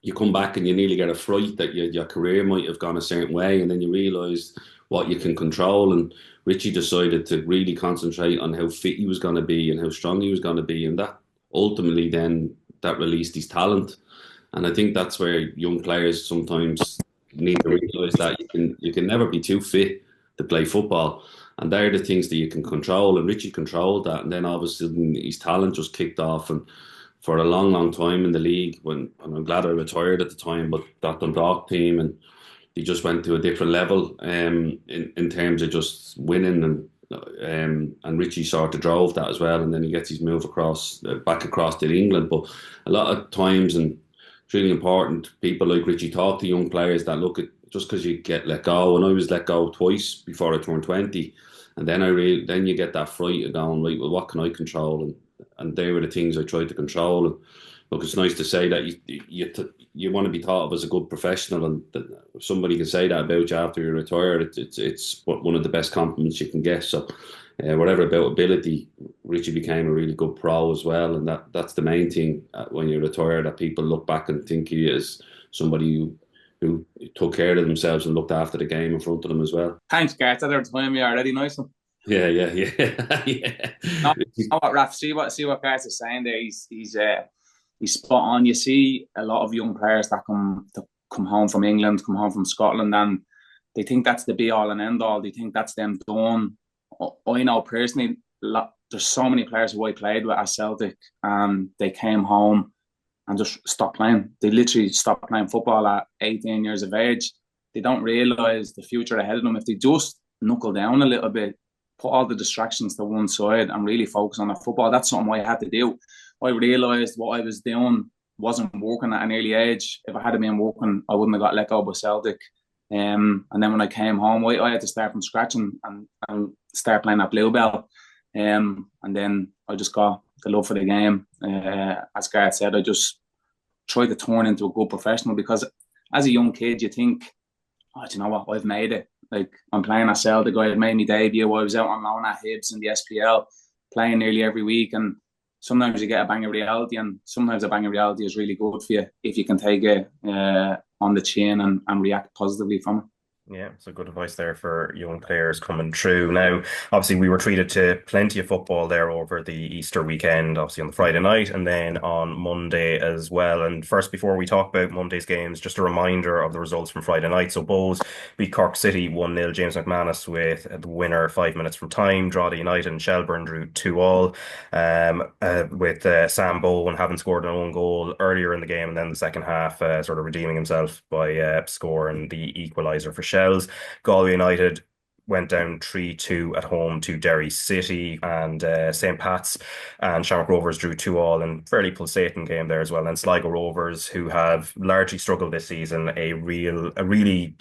you come back and you nearly get a fright that your career might have gone a certain way, and then you realise what you can control. And Richie decided to really concentrate on how fit he was going to be and how strong he was going to be, and that ultimately then that released his talent. And I think that's where young players sometimes need to realise that you can never be too fit to play football, and they're the things that you can control, and Richie controlled that. And then all of a sudden his talent just kicked off, and for a long time in the league, and I'm glad I retired at the time, but that Dundalk team, and he just went to a different level in terms of just winning, and Richie sort of drove that as well. And then he gets his move back across to England. But a lot of times, and it's really important, people like Richie talk to young players that look at, just because you get let go, and I was let go twice before I turned 20, and then then you get that fright of going, right, well, what can I control? And they were the things I tried to control. And look, it's nice to say that you want to be thought of as a good professional, and that if somebody can say that about you after you're retired, it's one of the best compliments you can get. So whatever about ability, Richie became a really good pro as well, and that's the main thing when you retire, that people look back and think he is somebody who took care of themselves and looked after the game in front of them as well. Thanks, Gart. At our time, you already nice one. Yeah. No, what, Raf, see what Gart is saying there. He's spot on. You see a lot of young players that come home from England, come home from Scotland, and they think that's the be all and end all. They think that's them done. I know personally, there's so many players who I played with at Celtic, and they came home and just stopped playing. They literally stopped playing football at 18 years of age. They don't realise the future ahead of them. If they just knuckle down a little bit, put all the distractions to one side and really focus on the football. That's something I had to do. I realised what I was doing wasn't working at an early age. If I had been working, I wouldn't have got let go by Celtic. And then when I came home, I had to start from scratch and start playing at Bluebell. And then I just got the love for the game. As Gareth said, I just tried to turn into a good professional, because as a young kid, you think, oh, do you know what, I've made it. Like, I'm playing at Celtic, I had made my debut, I was out on loan at Hibs in the SPL, playing nearly every week, and sometimes you get a bang of reality, and sometimes a bang of reality is really good for you if you can take it on the chin and react positively from it. Yeah, so good advice there for young players coming through. Now, obviously, we were treated to plenty of football there over the Easter weekend, obviously on the Friday night, and then on Monday as well. And first, before we talk about Monday's games, just a reminder of the results from Friday night. So Bohs beat Cork City 1-0. James McManus with the winner 5 minutes from time. Drogheda United and Shelbourne drew 2-2, with Sam Bowen having scored an own goal earlier in the game, and then the second half sort of redeeming himself by scoring the equaliser for Shells. Galway United went down 3-2 at home to Derry City, and St Pat's and Shamrock Rovers drew 2-2, and fairly pulsating game there as well. And Sligo Rovers, who have largely struggled this season, a really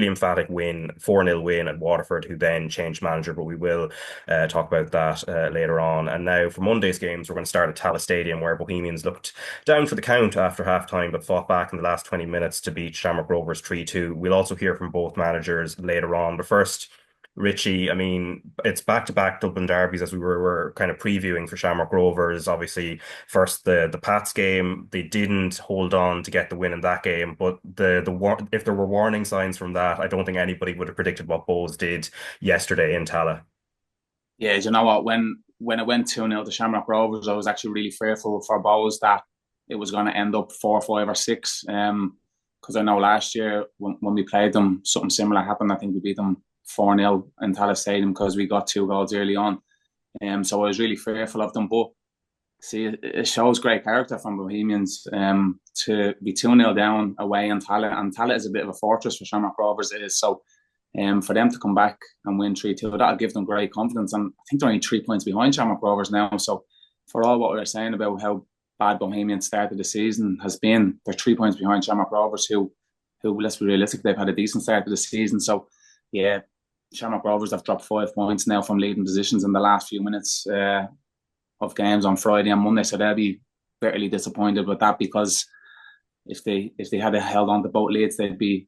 emphatic win, 4-0 win at Waterford, who then changed manager, but we will talk about that later on. And now for Monday's games, we're going to start at Towell Stadium, where Bohemians looked down for the count after half-time, but fought back in the last 20 minutes to beat Shamrock Rovers 3-2. We'll also hear from both managers later on. But first, Richie, I mean, it's back-to-back Dublin derbies, as we were kind of previewing for Shamrock Rovers. Obviously, first the Pats game, they didn't hold on to get the win in that game, but if there were warning signs from that, I don't think anybody would have predicted what Bohs did yesterday in Tallaght. Yeah, you know what? When it went 2-0 to Shamrock Rovers, I was actually really fearful for Bohs that it was going to end up 4-5 or 6. Because I know last year when we played them, something similar happened. I think we beat them 4-0 in Towell Stadium because we got 2 goals early on. So I was really fearful of them. But see, it shows great character from Bohemians to be 2-0 down away in Towell. And Towell is a bit of a fortress for Shamrock Rovers. It is. So for them to come back and win 3-2, that'll give them great confidence. And I think they're only 3 points behind Shamrock Rovers now. So for all what we were saying about how bad Bohemians started the season has been, they're 3 points behind Shamrock Rovers, who let's be realistic, they've had a decent start to the season. So yeah, Shamrock Rovers have dropped 5 points now from leading positions in the last few minutes of games on Friday and Monday. So they'll be bitterly disappointed with that, because if they had held on to both leads, they'd be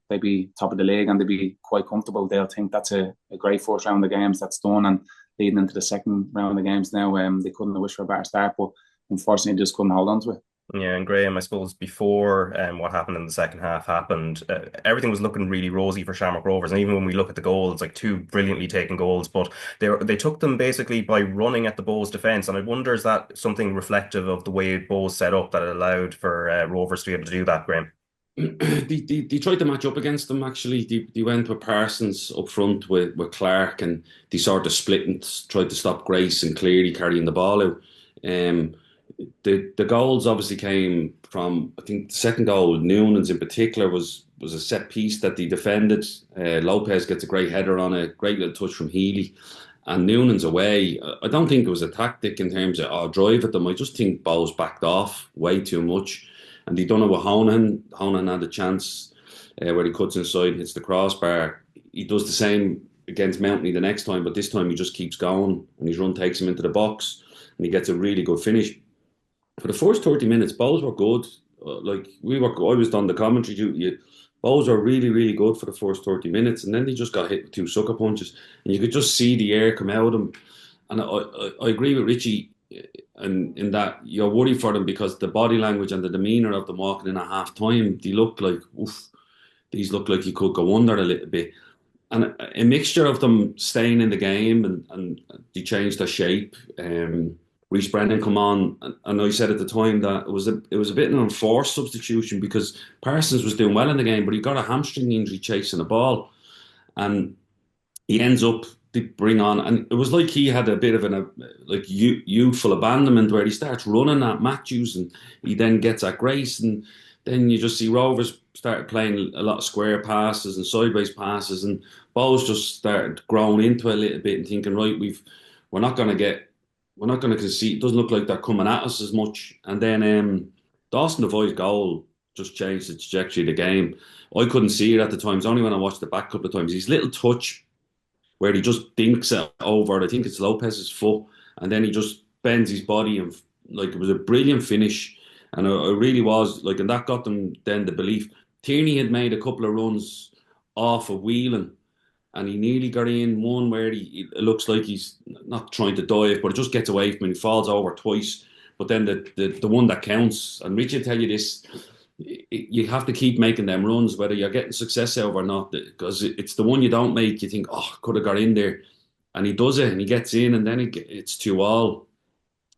top of the league and they'd be quite comfortable. They'll think that's a great first round of games that's done, and leading into the second round of games now, they couldn't have wished for a better start, but unfortunately just couldn't hold on to it. Yeah, and Graham, I suppose before what happened in the second half happened, everything was looking really rosy for Shamrock Rovers. And even when we look at the goals, like 2 brilliantly taken goals, but they took them basically by running at the Bohs defence. And I wonder, is that something reflective of the way Bohs set up that it allowed for Rovers to be able to do that, Graham? They tried to match up against them, actually. They went with Parsons up front with Clark, and they sort of split and tried to stop Grace and Cleary carrying the ball out. The goals obviously came from, I think the second goal, Noonan's in particular, was a set piece that they defended. Lopez gets a great header on it, great little touch from Healy, and Noonan's away. I don't think it was a tactic in terms of drive at them. I just think Bohs backed off way too much, and they done it with Honan. Honan had a chance where he cuts inside and hits the crossbar. He does the same against Mountney the next time, but this time he just keeps going, and his run takes him into the box, and he gets a really good finish. For the first 30 minutes, Bohs were good. I was done the commentary duty. Bohs were really, really good for the first 30 minutes, and then they just got hit with 2 sucker punches, and you could just see the air come out of them. And I agree with Richie in that you're worried for them, because the body language and the demeanour of them walking in at half time, they look like, these look like you could go under a little bit. And a mixture of them staying in the game and they changed their shape. Reece Brennan come on, and I said at the time that it was a bit of an enforced substitution, because Parsons was doing well in the game, but he got a hamstring injury chasing the ball, and he ends up to bring on, and it was like he had a bit of an youthful abandonment where he starts running at Matthews, and he then gets at Grace, and then you just see Rovers started playing a lot of square passes and sideways passes, and Bohs just started growing into it a little bit and thinking, right, we're not going to concede. It doesn't look like they're coming at us as much. And then Dawson Devoy's goal just changed the trajectory of the game. I couldn't see it at the time. It's only when I watched it back a couple of times. His little touch where he just dinks it over, I think it's Lopez's foot, and then he just bends his body, and it was a brilliant finish. And I really was, and that got them then the belief. Tierney had made a couple of runs off of Whelan, and he nearly got in one where it looks like he's not trying to dive, but it just gets away from him. He falls over twice. But then the one that counts, and Richie will tell you this, you have to keep making them runs, whether you're getting success out or not, because it's the one you don't make, you think, could have got in there. And he does it, and he gets in, and then it's 2-2.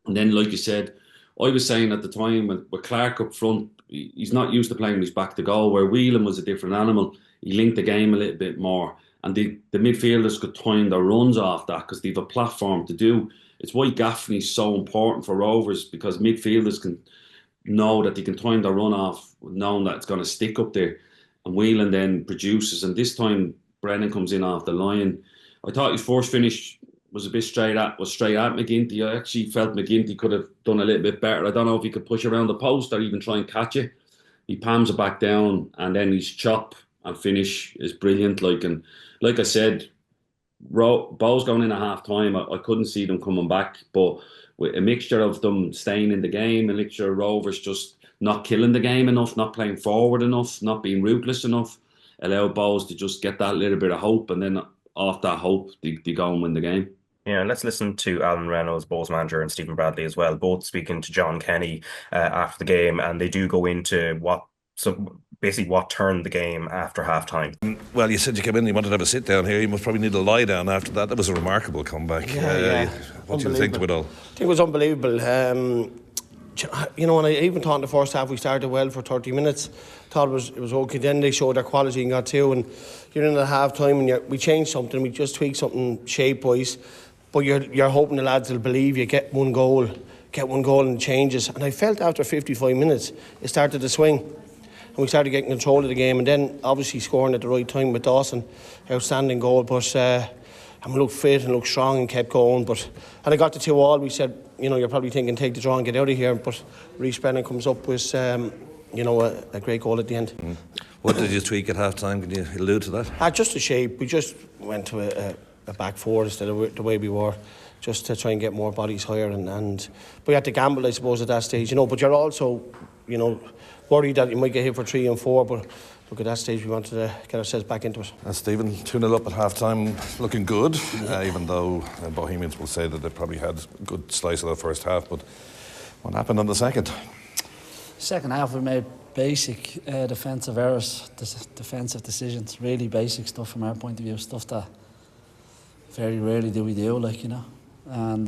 And then, like you said, I was saying at the time with Clark up front, he's not used to playing with his back to goal, where Whelan was a different animal. He linked the game a little bit more. And the midfielders could time their runs off that, because they've a platform to do. It's why Gaffney's so important for Rovers, because midfielders can know that they can time their run off, knowing that it's going to stick up there. And Whelan then produces. And this time, Brennan comes in off the line. I thought his first finish was a bit straight at McGinty. I actually felt McGinty could have done a little bit better. I don't know if he could push around the post or even try and catch it. He palms it back down, and then his chop and finish is brilliant. And like I said, Bohs going in at half time, I couldn't see them coming back, but with a mixture of them staying in the game, a mixture of Rovers just not killing the game enough, not playing forward enough, not being ruthless enough, allowed Bohs to just get that little bit of hope, and then off that hope they go and win the game. Yeah, and let's listen to Alan Reynolds, Bohs manager, and Stephen Bradley as well, both speaking to John Kenny after the game, and they do go into what turned the game after half-time. Well, you said you came in and you wanted to have a sit-down here. You must probably need a lie-down after that. That was a remarkable comeback. Yeah. What do you think of it all? I think it was unbelievable. you know, and I even thought in the first half we started well for 30 minutes. Thought it was okay. Then they showed their quality and got two. And you're in the half time and we changed something. We just tweaked something shape-wise. But you're hoping the lads will believe you, get one goal and changes. And I felt after 55 minutes it started to swing. And we started getting control of the game. And then obviously scoring at the right time with Dawson. Outstanding goal. But and we looked fit and looked strong and kept going. And I got to Towell. We said, you know, you're probably thinking take the draw and get out of here. But Rhys Brennan comes up with, you know, a great goal at the end. Mm. What did you tweak at half time? Can you allude to that? Just the shape. We just went to a back four instead of the way we were, just to try and get more bodies higher. And we had to gamble, I suppose, at that stage, you know. But you're also, you know, worried that you might get hit for 3 and 4. But look, at that stage we wanted to get ourselves back into it. Stephen, 2-0 up at half time, looking good, even though Bohemians will say that they probably had a good slice of the first half. But what happened on the second? Second half we made basic defensive errors, defensive decisions, really basic stuff from our point of view, stuff that very rarely do we do, like, you know. And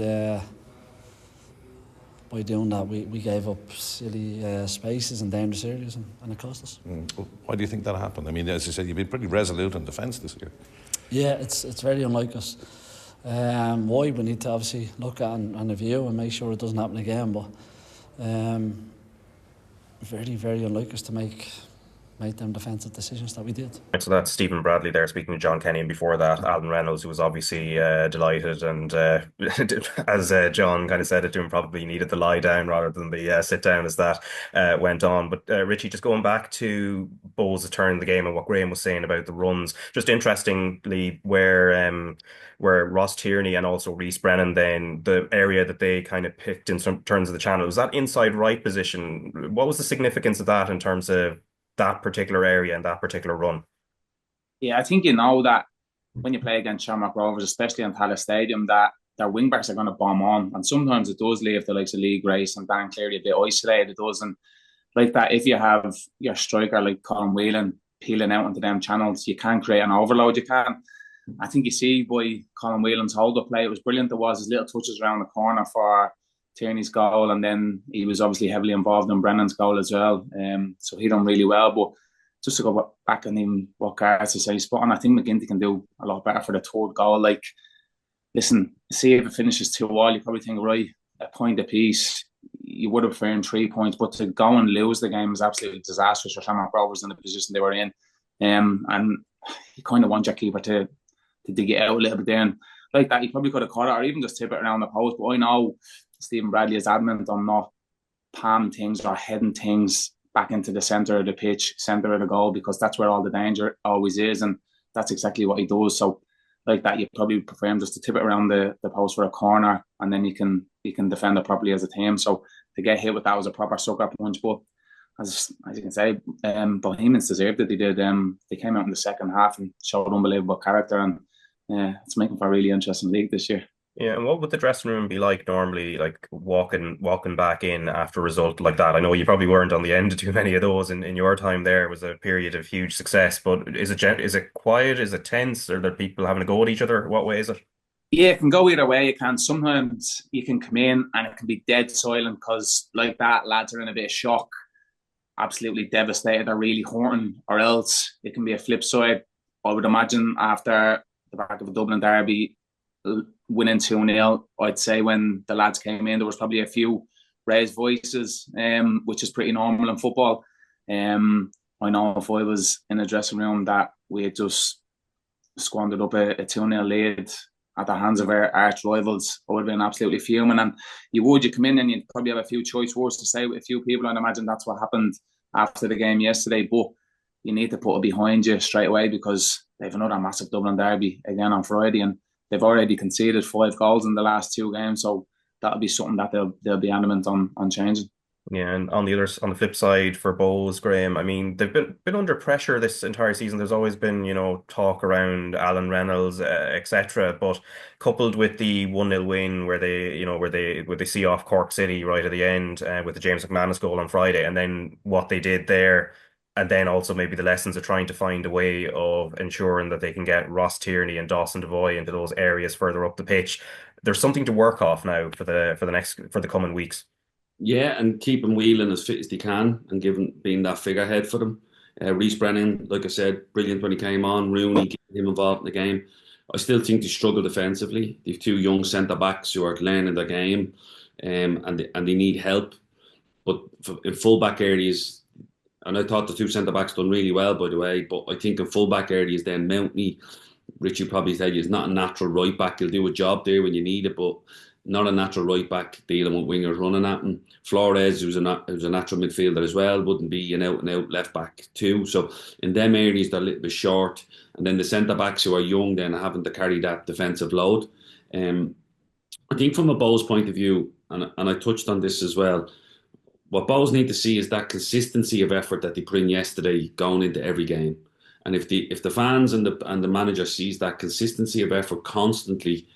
by doing that we gave up silly spaces and dangerous areas and it cost us. Why do you think that happened? I mean, as you said, you've been pretty resolute in defence this year. Yeah, it's very unlike us. Why, we need to obviously look at and review and make sure it doesn't happen again, but very, very unlike us to make them defensive decisions that we did. So that's Stephen Bradley there speaking to John Kenny, and before that Alan Reynolds, who was obviously delighted, and as John kind of said it to him, probably needed the lie down rather than the sit down as that went on. But Richie, just going back to Bowles' turn in the game and what Graham was saying about the runs, just interestingly where Ross Tierney and also Rhys Brennan, then the area that they kind of picked in some terms of the channel, was that inside right position. What was the significance of that in terms of that particular area and that particular run? Yeah, I think you know that when you play against Shamrock Rovers, especially on Towell Stadium, that their wing backs are going to bomb on, and sometimes it does leave the likes of Lee Grace and Dan Cleary a bit isolated. It does, and like that, if you have your striker like Colin Whelan peeling out into them channels, you can create an overload. You can. I think you see by Colin Whelan's hold-up play, it was brilliant. There was his little touches around the corner for Tierney's goal, and then he was obviously heavily involved in Brennan's goal as well. So he done really well. But just to go back on him, what Gareth to say, spot on. I think McGinty can do a lot better for the third goal. Like, listen, see if it finishes 2-2, you probably think, right, a point apiece, you would have preferred 3 points, but to go and lose the game is absolutely disastrous for Shamrock Rovers in the position they were in. And you kind of want your keeper to dig it out a little bit there. And like that, you probably could have caught it or even just tip it around the post. But I know Stephen Bradley is adamant on not palming things or heading things back into the centre of the pitch, centre of the goal, because that's where all the danger always is, and that's exactly what he does. So like that, you probably prefer him just to tip it around the post for a corner, and then you can defend it properly as a team. So to get hit with that was a proper sucker punch. But as you can say, Bohemians deserved it. They did. They came out in the second half and showed unbelievable character, and it's making for a really interesting league this year. Yeah, and what would the dressing room be like normally, like walking back in after a result like that? I know you probably weren't on the end of too many of those in your time there. It was a period of huge success, but is it quiet? Is it tense? Are there people having a go at each other? What way is it? Yeah, it can go either way. It can. Sometimes you can come in and it can be dead silent because like that, lads are in a bit of shock, absolutely devastated or really hurting, or else it can be a flip side. I would imagine after the back of a Dublin derby, winning 2-0, I'd say when the lads came in, there was probably a few raised voices, which is pretty normal in football. I know if I was in a dressing room that we had just squandered up a 2-0 lead at the hands of our arch rivals, I would have been absolutely fuming. And you come in and you'd probably have a few choice words to say with a few people. I'd imagine that's what happened after the game yesterday. But you need to put it behind you straight away because they've another massive Dublin derby again on Friday, and they've already conceded 5 goals in the last 2 games, so that'll be something that they'll be adamant on changing. Yeah, and on the flip side for Bowes, Graham, I mean, they've been under pressure this entire season. There's always been, talk around Alan Reynolds, etc. But coupled with the 1-0 win where they see off Cork City right at the end with the James McManus goal on Friday, and then what they did there. And then also maybe the lessons of trying to find a way of ensuring that they can get Ross Tierney and Dawson Devoy into those areas further up the pitch. There's something to work off now for the coming weeks. Yeah, and keep them wheeling as fit as they can and being that figurehead for them. Reece Brennan, like I said, brilliant when he came on. Rooney, getting him involved in the game. I still think they struggle defensively. They've two young centre backs who are learning the game, and they need help. But in full-back areas, and I thought the two centre backs done really well, by the way. But I think in full-back areas, then Mountney, Richie probably said he's not a natural right back. He'll do a job there when you need it, but not a natural right back dealing with wingers running at him. Flores, who's a natural midfielder as well, wouldn't be an out and out left back too. So in them areas they're a little bit short, and then the centre backs who are young then having to carry that defensive load. I think from a Bowes point of view, and I touched on this as well, what Bowes need to see is that consistency of effort that they put in yesterday going into every game. And if the fans and the manager sees that consistency of effort constantly,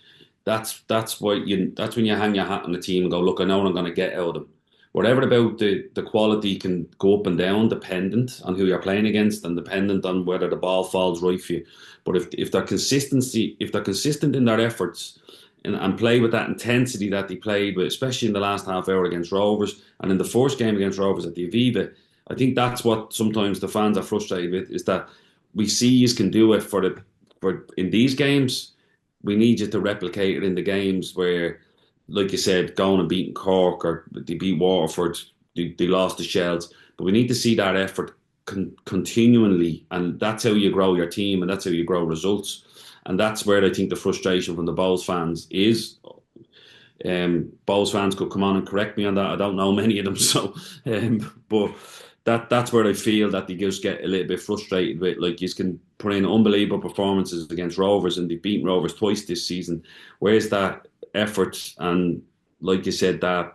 that's when you hang your hat on the team and go, look, I know what I'm going to get out of them. Whatever about the quality can go up and down, dependent on who you're playing against and dependent on whether the ball falls right for you. But if they're consistent in their efforts and play with that intensity that they played with, especially in the last half hour against Rovers and in the first game against Rovers at the Aviva, I think that's what sometimes the fans are frustrated with, is that we see you can do it for in these games. We need you to replicate it in the games where, like you said, going and beating Cork, or they beat Waterford, they lost the Shells. But we need to see that effort continually, and that's how you grow your team, and that's how you grow results. And that's where I think the frustration from the Bowes fans is. Bowes fans could come on and correct me on that. I don't know many of them, so but that's where I feel that they just get a little bit frustrated with. Like, you can put in unbelievable performances against Rovers, and they've beaten Rovers twice this season. Where's that effort and, like you said, that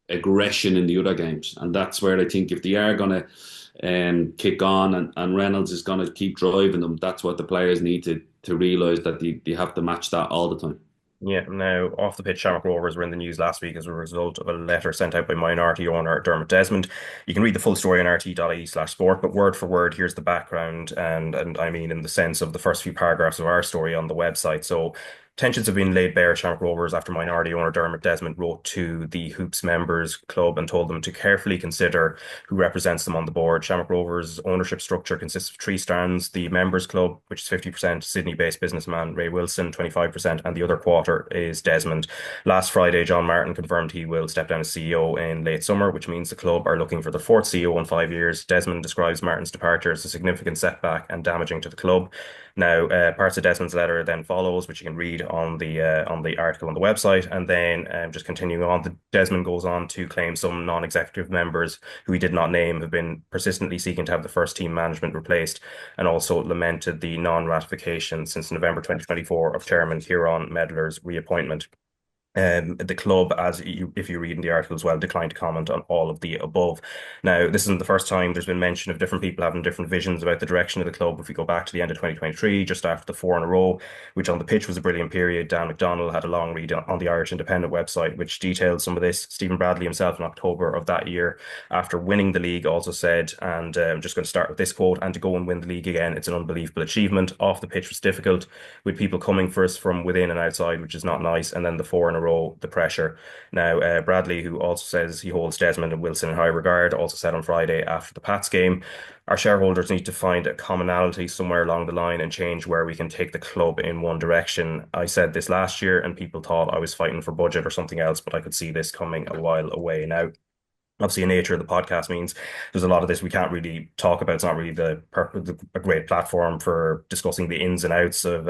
aggression in the other games? And that's where I think if they are going to kick on and Reynolds is going to keep driving them, that's what the players need to realise, that they have to match that all the time. Yeah, now off the pitch, Shamrock Rovers were in the news last week as a result of a letter sent out by minority owner Dermot Desmond. You can read the full story on rte.ie/sport, but word for word, here's the background, and I mean in the sense of the first few paragraphs of our story on the website. So, tensions have been laid bare at Shamrock Rovers after minority owner Dermot Desmond wrote to the Hoops members club and told them to carefully consider who represents them on the board. Shamrock Rovers' ownership structure consists of three strands: the members club, which is 50% Sydney-based businessman Ray Wilson, 25%, and the other quarter is Desmond. Last Friday, John Martin confirmed he will step down as CEO in late summer, which means the club are looking for the fourth CEO in 5 years. Desmond describes Martin's departure as a significant setback and damaging to the club. Now, parts of Desmond's letter then follows, which you can read on the article on the website, and then just continuing on, Desmond goes on to claim some non-executive members who he did not name have been persistently seeking to have the first team management replaced, and also lamented the non-ratification since November 2024 of Chairman Kieran Medler's reappointment. The club, if you read in the article as well, declined to comment on all of the above. Now, this isn't the first time there's been mention of different people having different visions about the direction of the club. If we go back to the end of 2023, just after the 4 in a row, which on the pitch was a brilliant period, Dan McDonnell had a long read on the Irish Independent website, which detailed some of this. Stephen Bradley himself in October of that year, after winning the league, also said, and I'm just going to start with this quote, "And to go and win the league again, it's an unbelievable achievement. Off the pitch was difficult, with people coming for us from within and outside, which is not nice. And then the 4 in a row, the pressure." Now, Bradley, who also says he holds Desmond and Wilson in high regard, also said on Friday after the Pats game, "Our shareholders need to find a commonality somewhere along the line and change where we can take the club in one direction. I said this last year and people thought I was fighting for budget or something else, but I could see this coming a while away now." Obviously, the nature of the podcast means there's a lot of this we can't really talk about. It's not really a great platform for discussing the ins and outs of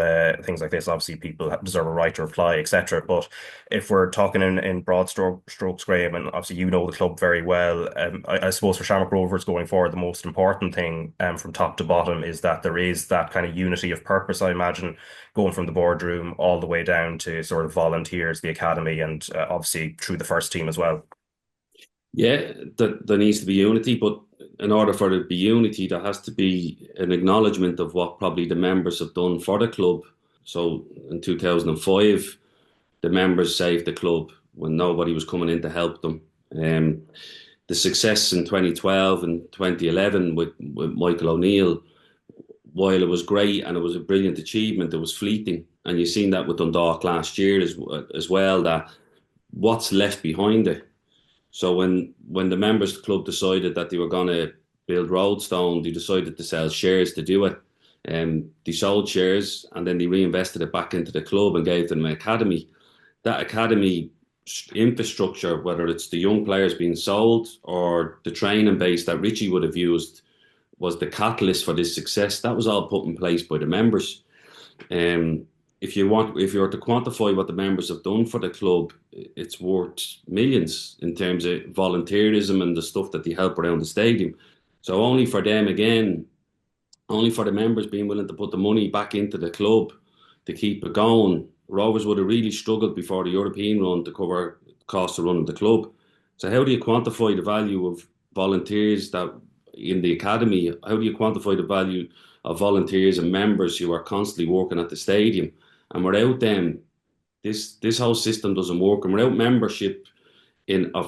things like this. Obviously, people deserve a right to reply, etc. But if we're talking in broad strokes, Graham, and obviously you know the club very well, I suppose for Shamrock Rovers going forward, the most important thing from top to bottom is that there is that kind of unity of purpose, I imagine, going from the boardroom all the way down to sort of volunteers, the academy, and obviously through the first team as well. Yeah, there needs to be unity, but in order for there to be unity, there has to be an acknowledgement of what probably the members have done for the club. So in 2005, the members saved the club when nobody was coming in to help them. The success in 2012 and 2011 with Michael O'Neill, while it was great and it was a brilliant achievement, it was fleeting. And you've seen that with Dundalk last year as well, that what's left behind it So when the members club decided that they were going to build Roadstone, they decided to sell shares to do it. They sold shares and then they reinvested it back into the club and gave them an academy. That academy infrastructure, whether it's the young players being sold or the training base that Richie would have used, was the catalyst for this success. That was all put in place by the members. If you were to quantify what the members have done for the club, it's worth millions in terms of volunteerism and the stuff that they help around the stadium. So only for them, again, only for the members being willing to put the money back into the club to keep it going, Rovers would have really struggled before the European run to cover the cost of running the club. So how do you quantify the value of volunteers that in the academy? How do you quantify the value of volunteers and members who are constantly working at the stadium? And without them, this whole system doesn't work. And without membership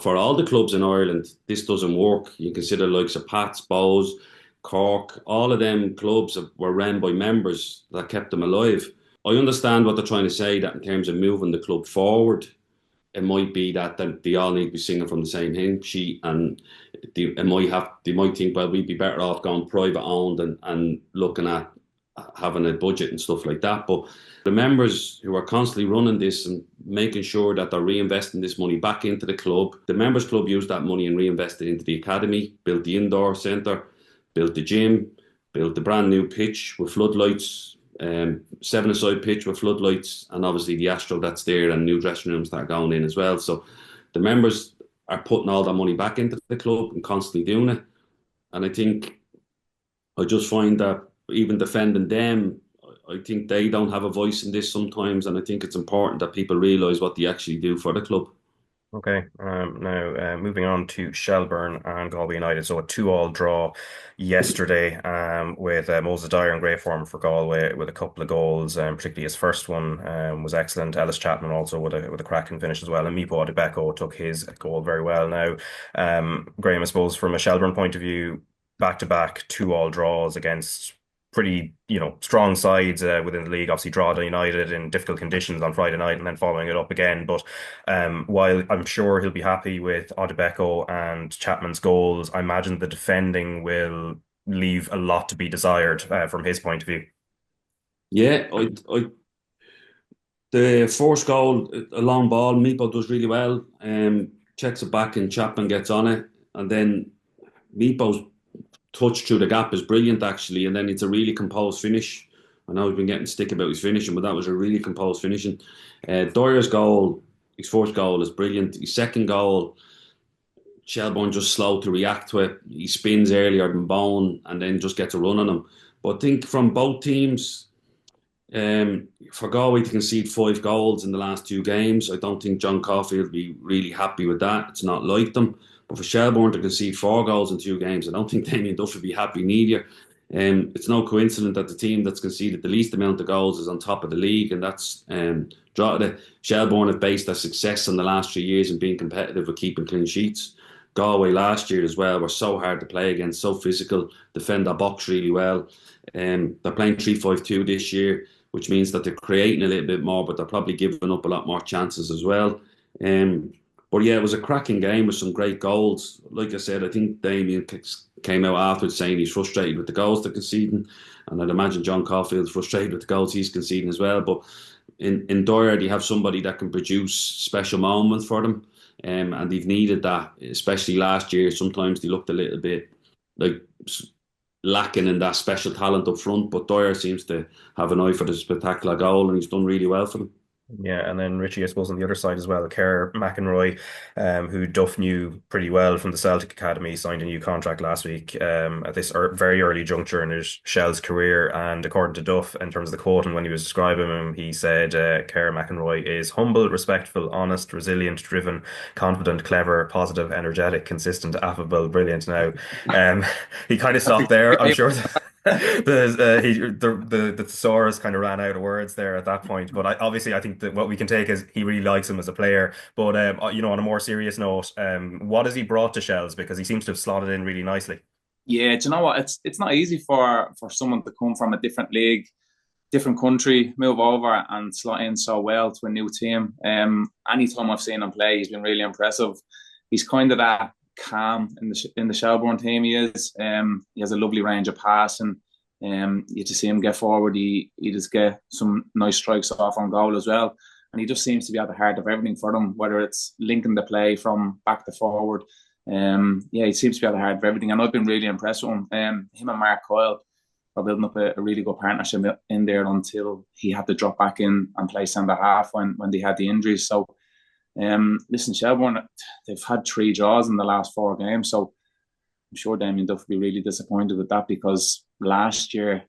for all the clubs in Ireland, this doesn't work. You consider likes of Pats, Bows, Cork, all of them clubs were run by members that kept them alive. I understand what they're trying to say, that in terms of moving the club forward, it might be that they all need to be singing from the same hymn sheet, and they might think, well, we'd be better off going private owned and looking at having a budget and stuff like that. But the members who are constantly running this and making sure that they're reinvesting this money back into the club, the members club used that money and reinvested into the academy, built the indoor centre, built the gym, built the brand new pitch with floodlights, 7-a-side pitch with floodlights, and obviously the Astro that's there and new dressing rooms that are going in as well. So the members are putting all that money back into the club and constantly doing it. And I just find that even defending them, I think they don't have a voice in this sometimes, and I think it's important that people realise what they actually do for the club. Okay, now moving on to Shelbourne and Galway United. So a 2-2 draw yesterday with Moses Dyer in great form for Galway with a couple of goals, particularly his first one was excellent. Ellis Chapman also with a cracking finish as well, and Mipo Adebeko took his goal very well. Now, Graham, I suppose from a Shelbourne point of view, back-to-back 2-2 draws against pretty, strong sides within the league. Obviously, Drogheda United in difficult conditions on Friday night and then following it up again. But while I'm sure he'll be happy with Adebeko and Chapman's goals, I imagine the defending will leave a lot to be desired from his point of view. Yeah, the first goal, a long ball, Mipo does really well. Checks it back and Chapman gets on it. And then Mipo's touch through the gap is brilliant, actually, and then it's a really composed finish. I know he's been getting stick about his finishing, but that was a really composed finishing. Dyer's goal, his first goal, is brilliant. His second goal, Shelbourne just slow to react to it. He spins earlier than Bone and then just gets a run on him. But I think from both teams, for Galway to concede 5 goals in the last 2 games, I don't think John Caulfield will be really happy with that. It's not like them. But for Shelbourne to concede 4 goals in 2 games, I don't think Damien Duff would be happy neither. It's no coincidence that the team that's conceded the least amount of goals is on top of the league, and that's Drogheda. Shelbourne have based their success in the last 3 years in being competitive with keeping clean sheets. Galway last year as well were so hard to play against, so physical, defend their box really well. They're playing 3-5-2 this year, which means that they're creating a little bit more, but they're probably giving up a lot more chances as well. But yeah, it was a cracking game with some great goals. Like I said, I think Damien came out afterwards saying he's frustrated with the goals they're conceding. And I'd imagine John Caulfield's frustrated with the goals he's conceding as well. But in Dyer, they have somebody that can produce special moments for them. And they've needed that, especially last year. Sometimes they looked a little bit like lacking in that special talent up front. But Dyer seems to have an eye for the spectacular goal, and he's done really well for them. Yeah, and then Richie, I suppose on the other side as well, Katie McCabe, who Duff knew pretty well from the Celtic Academy, signed a new contract last week at this very early juncture in his Shell's career. And according to Duff, in terms of the quote and when he was describing him, he said Katie McCabe is humble, respectful, honest, resilient, driven, confident, clever, positive, energetic, consistent, affable, brilliant. Now, he kind of stopped there. I'm sure the thesaurus kind of ran out of words there at that point. But obviously, I think that what we can take is he really likes him as a player. But on a more serious note, what has he brought to Shells? Because he seems to have slotted in really nicely. Yeah, do you know what? It's not easy for someone to come from a different league, different country, move over and slot in so well to a new team. Anytime I've seen him play, he's been really impressive. he's kind of that calm in the Shelbourne team. He is. He has a lovely range of passing. You just see him get forward. He just get some nice strikes off on goal as well. And he just seems to be at the heart of everything for them, whether it's linking the play from back to forward. He seems to be at the heart of everything. And I've been really impressed with him. Him and Mark Coyle are building up a really good partnership in there until he had to drop back in and play centre half when they had the injuries. So, listen, Shelbourne, they've had 3 draws in the last 4 games. So I'm sure Damien Duff will be really disappointed with that, because last year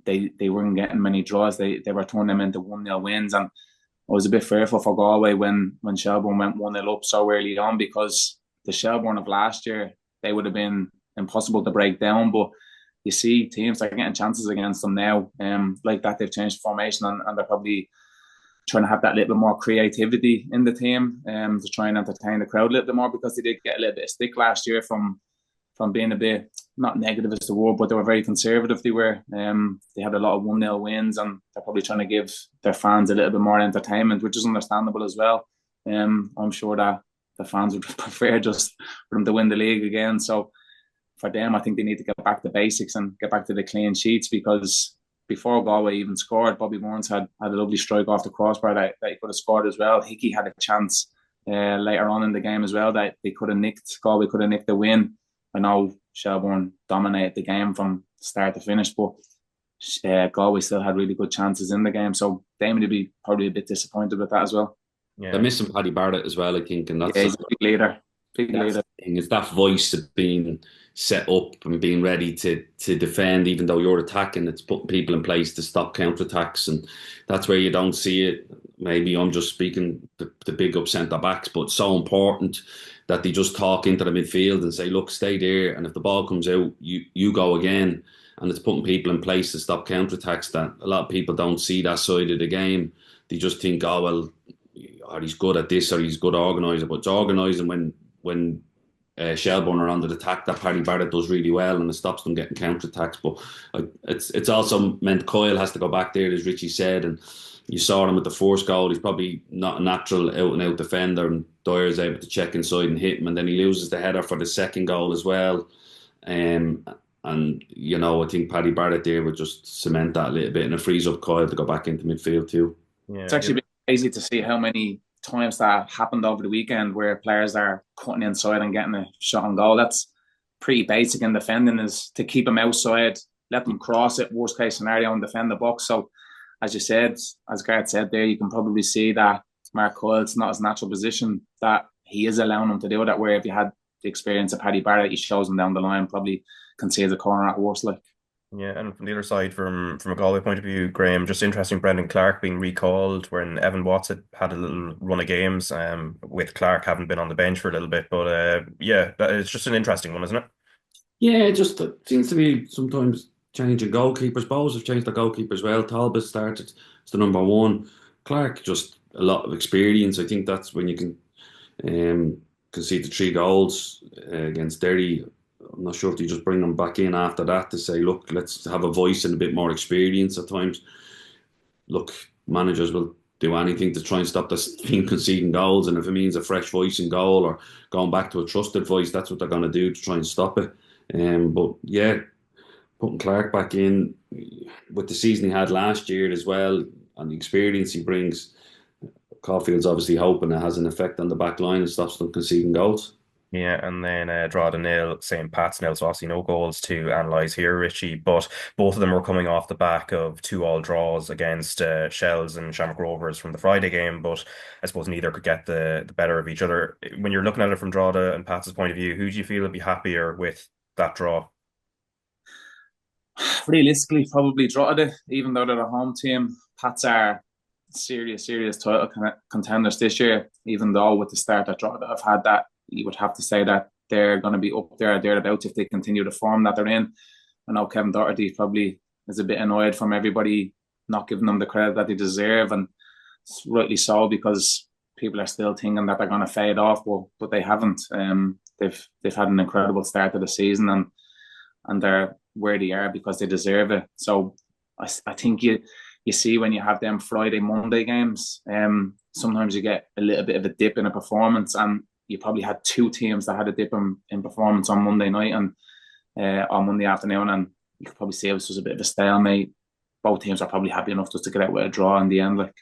they weren't getting many draws. They were turning them into 1-0 wins. And I was a bit fearful for Galway when Shelbourne went 1-0 up so early on, because the Shelbourne of last year, they would have been impossible to break down. But you see teams are getting chances against them now. Like that, they've changed formation and they're probably trying to have that little bit more creativity in the team to try and entertain the crowd a little bit more, because they did get a little bit of stick last year from being a bit, not negative as the word, but they were very conservative. They were. They had a lot of 1-0 wins, and they're probably trying to give their fans a little bit more entertainment, which is understandable as well. I'm sure that the fans would prefer just for them to win the league again. So for them, I think they need to get back to basics and get back to the clean sheets, because before Galway even scored, Bobby Burns had a lovely strike off the crossbar that he could have scored as well. Hickey had a chance later on in the game as well that they could have nicked. Galway could have nicked the win. I know Shelbourne dominated the game from start to finish, but Galway still had really good chances in the game. So Damien would be probably a bit disappointed with that as well. Yeah. They're missing Paddy Barrett as well, I think, and that's he's a big leader. It's that voice of being set up and being ready to defend, even though you're attacking. It's putting people in place to stop counter-attacks, and that's where you don't see it. Maybe I'm just speaking the big up centre-backs, but it's so important that they just talk into the midfield and say, look, stay there, and if the ball comes out, you go again. And it's putting people in place to stop counter-attacks. That a lot of people don't see that side of the game. They just think, oh, well, or he's good at this, or he's good organiser. But it's organising when Shelbourne are under attack, that Paddy Barrett does really well, and it stops them getting counter-attacks. But it's also meant Coyle has to go back there, as Richie said, and you saw him with the first goal. He's probably not a natural out-and-out defender, and Dyer's able to check inside and hit him, and then he loses the header for the second goal as well. And, you know, I think Paddy Barrett there would just cement that a little bit, and it frees up Coyle to go back into midfield too. Yeah. It's actually been crazy to see how many times that happened over the weekend where players are cutting inside and getting a shot on goal. That's pretty basic in defending, is to keep them outside, let them cross it, worst case scenario, and defend the box. So as you said, as Gareth said there, you can probably see that Mark Coyle's not his natural position, that he is allowing him to do that, where if you had the experience of Paddy Barrett, he shows him down the line, probably concedes a corner at worst. Like. Yeah, and from the other side, from a Galway point of view, Graham, just interesting, Brendan Clark being recalled when Evan Watts had a little run of games, with Clark having been on the bench for a little bit. But it's just an interesting one, isn't it? Yeah, it just seems to be sometimes changing goalkeepers. Bowes have changed their goalkeeper as well. Talbot started as the number one. Clark, just a lot of experience. I think that's when you can concede the 3 goals against Derry. I'm not sure if you just bring them back in after that to say, look, let's have a voice and a bit more experience at times. Look, managers will do anything to try and stop the team conceding goals, and if it means a fresh voice in goal or going back to a trusted voice, that's what they're going to do to try and stop it. But yeah, putting Clark back in with the season he had last year as well, and the experience he brings, Caulfield's obviously hoping it has an effect on the back line and stops them conceding goals. Yeah, and then Drogheda nil, St. Pat's nil, so obviously no goals to analyse here, Richie, but both of them were coming off the back of 2-2 draws against Shells and Shamrock Rovers from the Friday game, but I suppose neither could get the better of each other. When you're looking at it from Drogheda and Pat's point of view, who do you feel would be happier with that draw? Realistically, probably Drogheda, even though they're a home team. Pats are serious title contenders this year, even though with the start that Drogheda have had, that you would have to say that they're going to be up there or thereabouts if they continue the form that they're in. I know Kevin Doherty probably is a bit annoyed from everybody not giving them the credit that they deserve, and rightly so, because people are still thinking that they're going to fade off, but they haven't. They've had an incredible start to the season, and they're where they are because they deserve it. So I think you see when you have them Friday, Monday games, sometimes you get a little bit of a dip in a performance, and you probably had two teams that had a dip in performance on Monday night and on Monday afternoon, and you could probably say it was just a bit of a stalemate. Both teams are probably happy enough just to get out with a draw in the end. Like,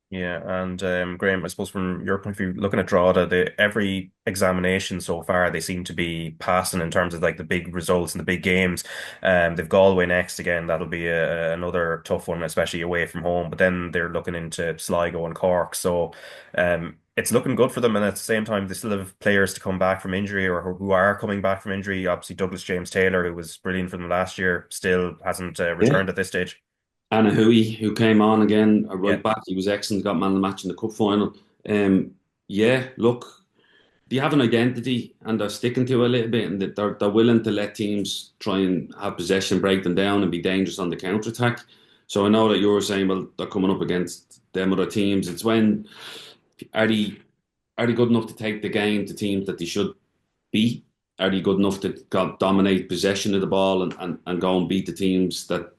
Yeah, and Graham, I suppose from your point of view, looking at Drogheda, every examination so far, they seem to be passing in terms of like the big results and the big games. They've Galway next again. That'll be another tough one, especially away from home. But then they're looking into Sligo and Cork. So it's looking good for them. And at the same time, they still have players to come back from injury or who are coming back from injury. Obviously, Douglas James Taylor, who was brilliant for them last year, still hasn't returned at this stage. Anna Hui, who came on again, a right Yeah. back, he was excellent, got man of the match in the cup final. Yeah, look, they have an identity and they're sticking to it a little bit, and they're willing to let teams try and have possession, break them down, and be dangerous on the counter attack. So I know that you were saying, well, they're coming up against them other teams. It's when are they good enough to take the game to teams that they should beat? Are they good enough to dominate possession of the ball and go and beat the teams that,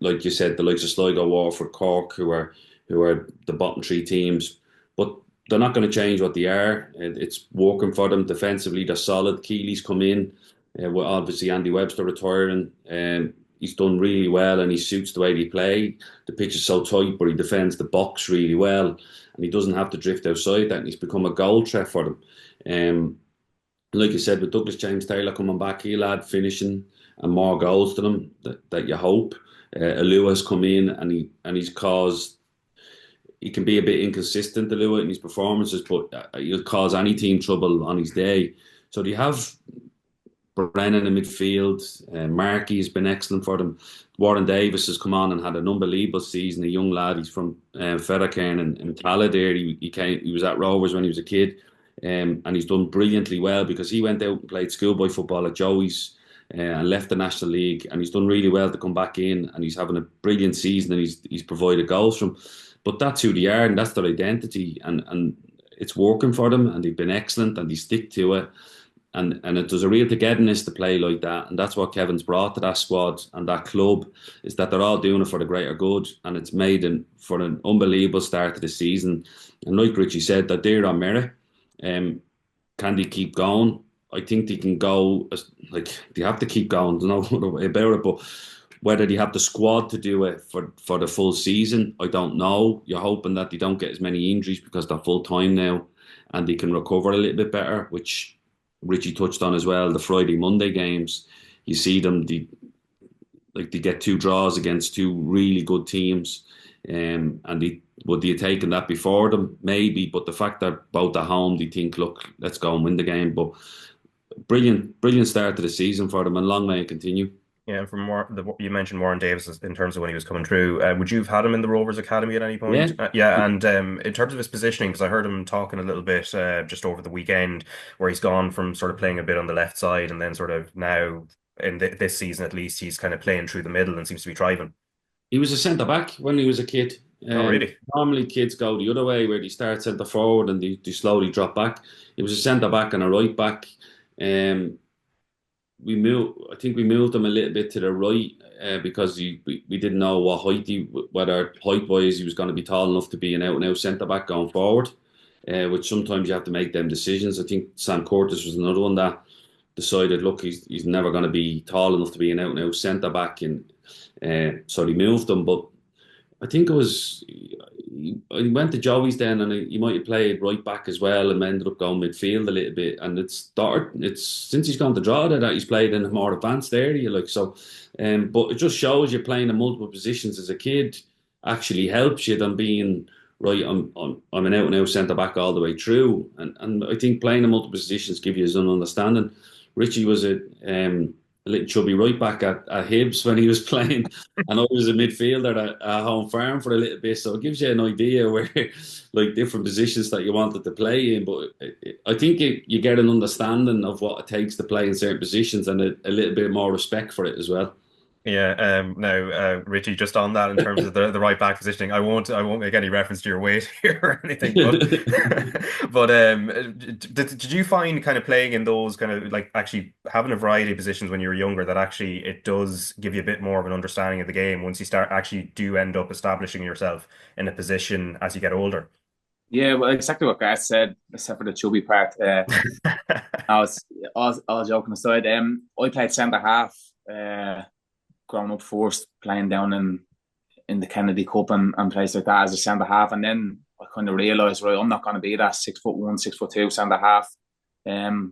like you said, the likes of Sligo, Waterford, Cork, who are the bottom three teams, but they're not going to change what they are. It's working for them defensively. They're solid. Keely's come in, with obviously Andy Webster retiring, and he's done really well, and he suits the way they play. The pitch is so tight, but he defends the box really well, and he doesn't have to drift outside that. And he's become a goal threat for them. Like you said, with Douglas James Taylor coming back, he'll add finishing and more goals to them that you hope. Alua has come in and he's caused. He can be a bit inconsistent, Alua, in his performances, but he'll cause any team trouble on his day. So they have Brennan in midfield. Markey has been excellent for them. Warren Davis has come on and had an unbelievable season. A young lad, he's from Fettercairn in Tala there. He was at Rovers when he was a kid, and he's done brilliantly well because he went out and played schoolboy football at Joey's. And left the National League, and he's done really well to come back in, and he's having a brilliant season, and he's provided goals from. But that's who they are, and that's their identity, and it's working for them, and they've been excellent, and they stick to it, and there's a real togetherness to play like that, and that's what Kevin's brought to that squad and that club, is that they're all doing it for the greater good, and it's made for an unbelievable start to the season. And like Richie said, they're there on merit. Can they keep going? I think they can go, they have to keep going. There's no way about it. But whether they have the squad to do it for the full season, I don't know. You're hoping that they don't get as many injuries because they're full time now and they can recover a little bit better, which Richie touched on as well. The Friday, Monday games, you see them, they get two draws against two really good teams. And would they have taken that before them? Maybe. But the fact that both at home, they think, look, let's go and win the game. But brilliant start to the season for them, and long may it continue. Yeah, and from you mentioned Warren Davis in terms of when he was coming through. Would you have had him in the Rovers Academy at any point? Yeah. And in terms of his positioning, because I heard him talking a little bit just over the weekend, where he's gone from sort of playing a bit on the left side, and then sort of now in this season at least, he's kind of playing through the middle and seems to be thriving. He was a centre back when he was a kid. Oh, really? Normally kids go the other way, where they start centre forward and they slowly drop back. He was a centre back and a right back. I think we moved him a little bit to the right because we didn't know whether height wise he was going to be tall enough to be an out and out centre back going forward. Which sometimes you have to make them decisions. I think Sam Curtis was another one that decided, look, he's never going to be tall enough to be an out and out centre back, and so he moved him. But I think he went to Joey's then, and he might have played right back as well, and ended up going midfield a little bit. And it's since he's gone to Drogheda that he's played in a more advanced area, like so. But it just shows you playing in multiple positions as a kid actually helps you than being right. I'm an out and out centre back all the way through, and I think playing in multiple positions give you an understanding. Richie was a little chubby right back at Hibs when he was playing, and I was a midfielder at Home Farm for a little bit, so it gives you an idea where like different positions that you wanted to play in. But I think you get an understanding of what it takes to play in certain positions, and a little bit more respect for it as well. Yeah. Now, Richie, just on that in terms of the right back positioning, I won't make any reference to your weight here or anything. But did you find kind of playing in those kind of like actually having a variety of positions when you were younger that actually it does give you a bit more of an understanding of the game once you start actually do end up establishing yourself in a position as you get older? Yeah, well, exactly what Gareth said, except for the chubby part. I was all joking aside. I played centre half, growing up first, playing down in the Kennedy Cup and places like that as a centre half, and then I kind of realised, right, I'm not going to be that 6'1", 6'2" centre half.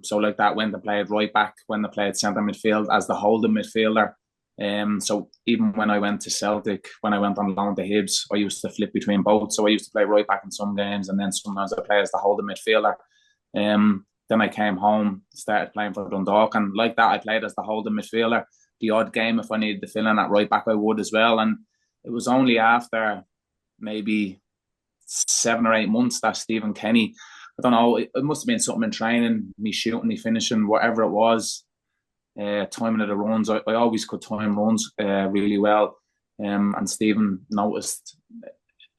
So like that, when they played right back, when they played centre midfield as the holding midfielder. So even when I went to Celtic, when I went on loan to Hibs, I used to flip between both. So I used to play right back in some games, and then sometimes I play as the holding midfielder. Then I came home, started playing for Dundalk, and like that, I played as the holding midfielder. The odd game, if I needed to fill in at right back, I would as well. And it was only after maybe 7 or 8 months that Stephen Kenny, I don't know, it must have been something in training, me shooting, me finishing, whatever it was, timing of the runs. I always could time runs really well. And Stephen noticed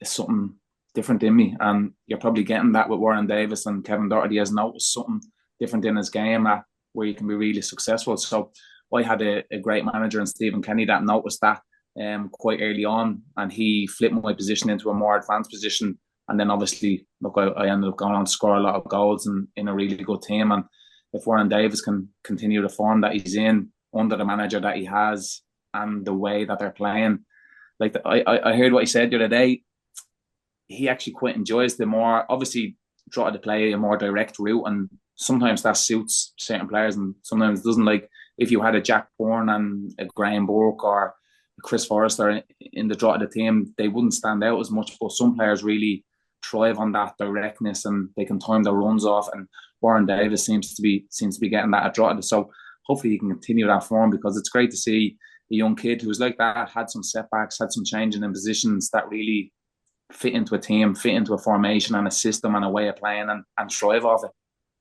something different in me. And you're probably getting that with Warren Davis, and Kevin Doherty has noticed something different in his game where you can be really successful. So I had a great manager in Stephen Kenny that noticed that quite early on, and he flipped my position into a more advanced position. And then obviously, look, I ended up going on to score a lot of goals in a really good team. And if Warren Davis can continue the form that he's in under the manager that he has and the way that they're playing, like I heard what he said the other day, he actually quite enjoys the more, obviously, try to play a more direct route, and sometimes that suits certain players and sometimes it doesn't. Like if you had a Jack Bourne and a Graham Burke or Chris Forrester in the Drogheda team, they wouldn't stand out as much, but some players really thrive on that directness and they can time their runs off, and Warren Davis seems to be getting that at Drogheda. So hopefully he can continue that form, because it's great to see a young kid who was like that, had some setbacks, had some changing in positions that really fit into a team, fit into a formation and a system and a way of playing, and thrive off it.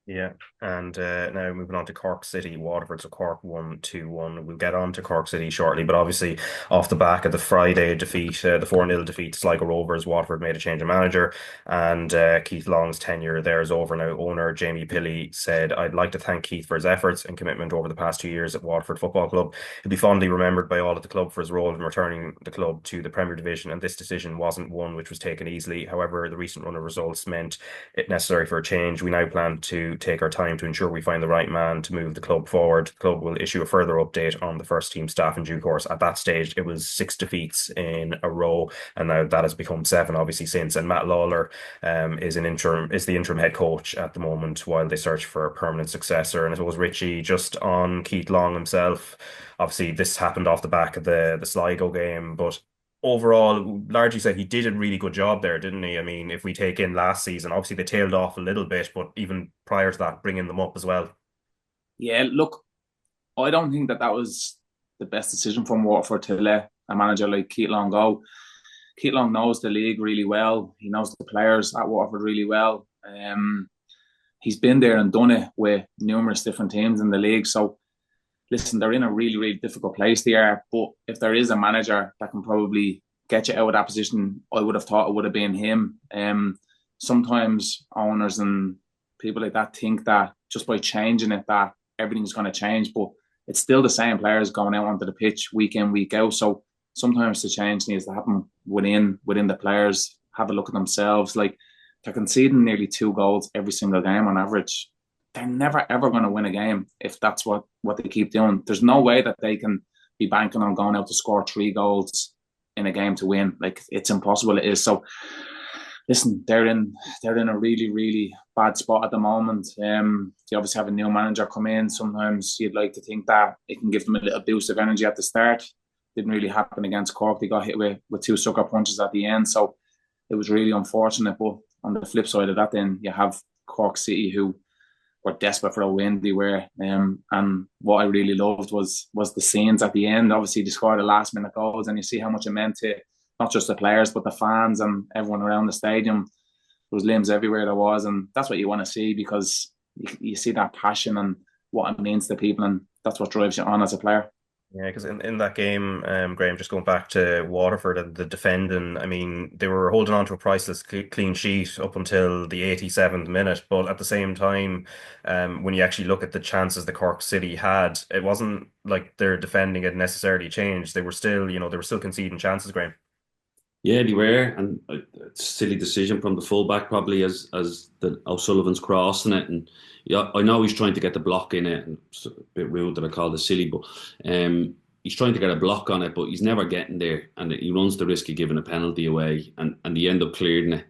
Yeah, and now moving on to Cork City, Waterford. So Cork won 2-1. We'll get on to Cork City shortly, but obviously off the back of the Friday defeat, the 4-0 defeat to Sligo Rovers, Waterford made a change of manager, and Keith Long's tenure there is over now. Owner Jamie Pilley said, "I'd like to thank Keith for his efforts and commitment over the past 2 years at Waterford Football Club. He'll be fondly remembered by all at the club for his role in returning the club to the Premier Division, and this decision wasn't one which was taken easily. However, the recent run of results meant it necessary for a change. We now plan to take our time to ensure we find the right man to move the club forward. The club will issue a further update on the first team staff in due course." At that stage, it was 6 defeats in a row, and now that has become 7, obviously, since. And Matt Lawler is the interim head coach at the moment while they search for a permanent successor. And I suppose, Richie, just on Keith Long himself, obviously this happened off the back of the Sligo game, but overall, largely said he did a really good job there, didn't he? I mean, if we take in last season, obviously they tailed off a little bit, but even prior to that, bringing them up as well. Yeah, look, I don't think that was the best decision from Waterford to let a manager like Keith Long go. Keith Long knows the league really well. He knows the players at Waterford really well. He's been there and done it with numerous different teams in the league. So listen, they're in a really, really difficult place there. But if there is a manager that can probably get you out of that position, I would have thought it would have been him. Sometimes owners and people like that think that just by changing it, that everything's going to change. But it's still the same players going out onto the pitch week in, week out. So sometimes the change needs to happen within the players. Have a look at themselves. Like, they're conceding nearly 2 goals every single game on average. They're never, ever going to win a game if that's what they keep doing. There's no way that they can be banking on going out to score 3 goals in a game to win. Like, it's impossible. It is. So, listen, they're in a really, really bad spot at the moment. They obviously have a new manager come in. Sometimes you'd like to think that it can give them a little boost of energy at the start. Didn't really happen against Cork. They got hit with 2 sucker punches at the end. So it was really unfortunate. But on the flip side of that, then you have Cork City, who were desperate for a win. They were, and what I really loved was the scenes at the end. Obviously, they scored the last minute goals, and you see how much it meant to not just the players but the fans and everyone around the stadium. There was limbs everywhere there was, and that's what you want to see, because you see that passion and what it means to people, and that's what drives you on as a player. Yeah, because in that game, Graham, just going back to Waterford and the defending, I mean, they were holding on to a priceless clean sheet up until the 87th minute. But at the same time, when you actually look at the chances the Cork City had, it wasn't like their defending had necessarily changed. They were still conceding chances, Graham. Yeah, they were, and silly decision from the fullback, probably as the O'Sullivan's crossing it, and yeah, I know he's trying to get the block in it, and it's a bit rude that I called it silly, but he's trying to get a block on it, but he's never getting there, and he runs the risk of giving a penalty away, and he end up clearing it.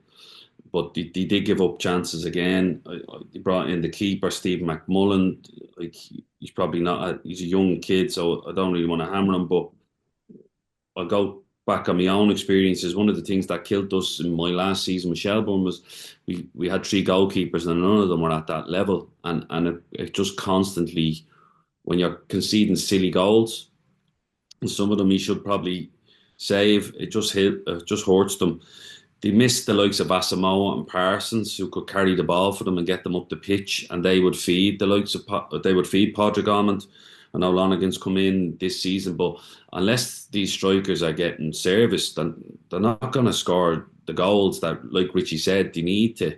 But he did give up chances again. He brought in the keeper, Stephen McMullen. Like, he's probably not, he's a young kid, so I don't really want to hammer him, but I'll go back on my own experiences. One of the things that killed us in my last season with Shelbourne was we had 3 goalkeepers and none of them were at that level. And it just constantly, when you're conceding silly goals, and some of them you should probably save, it just hurts them. They missed the likes of Asamoah and Parsons, who could carry the ball for them and get them up the pitch, and they would feed the likes of Padraig Almond. I know Lonergan's come in this season, but unless these strikers are getting service, then they're not going to score the goals that, like Richie said, they need to.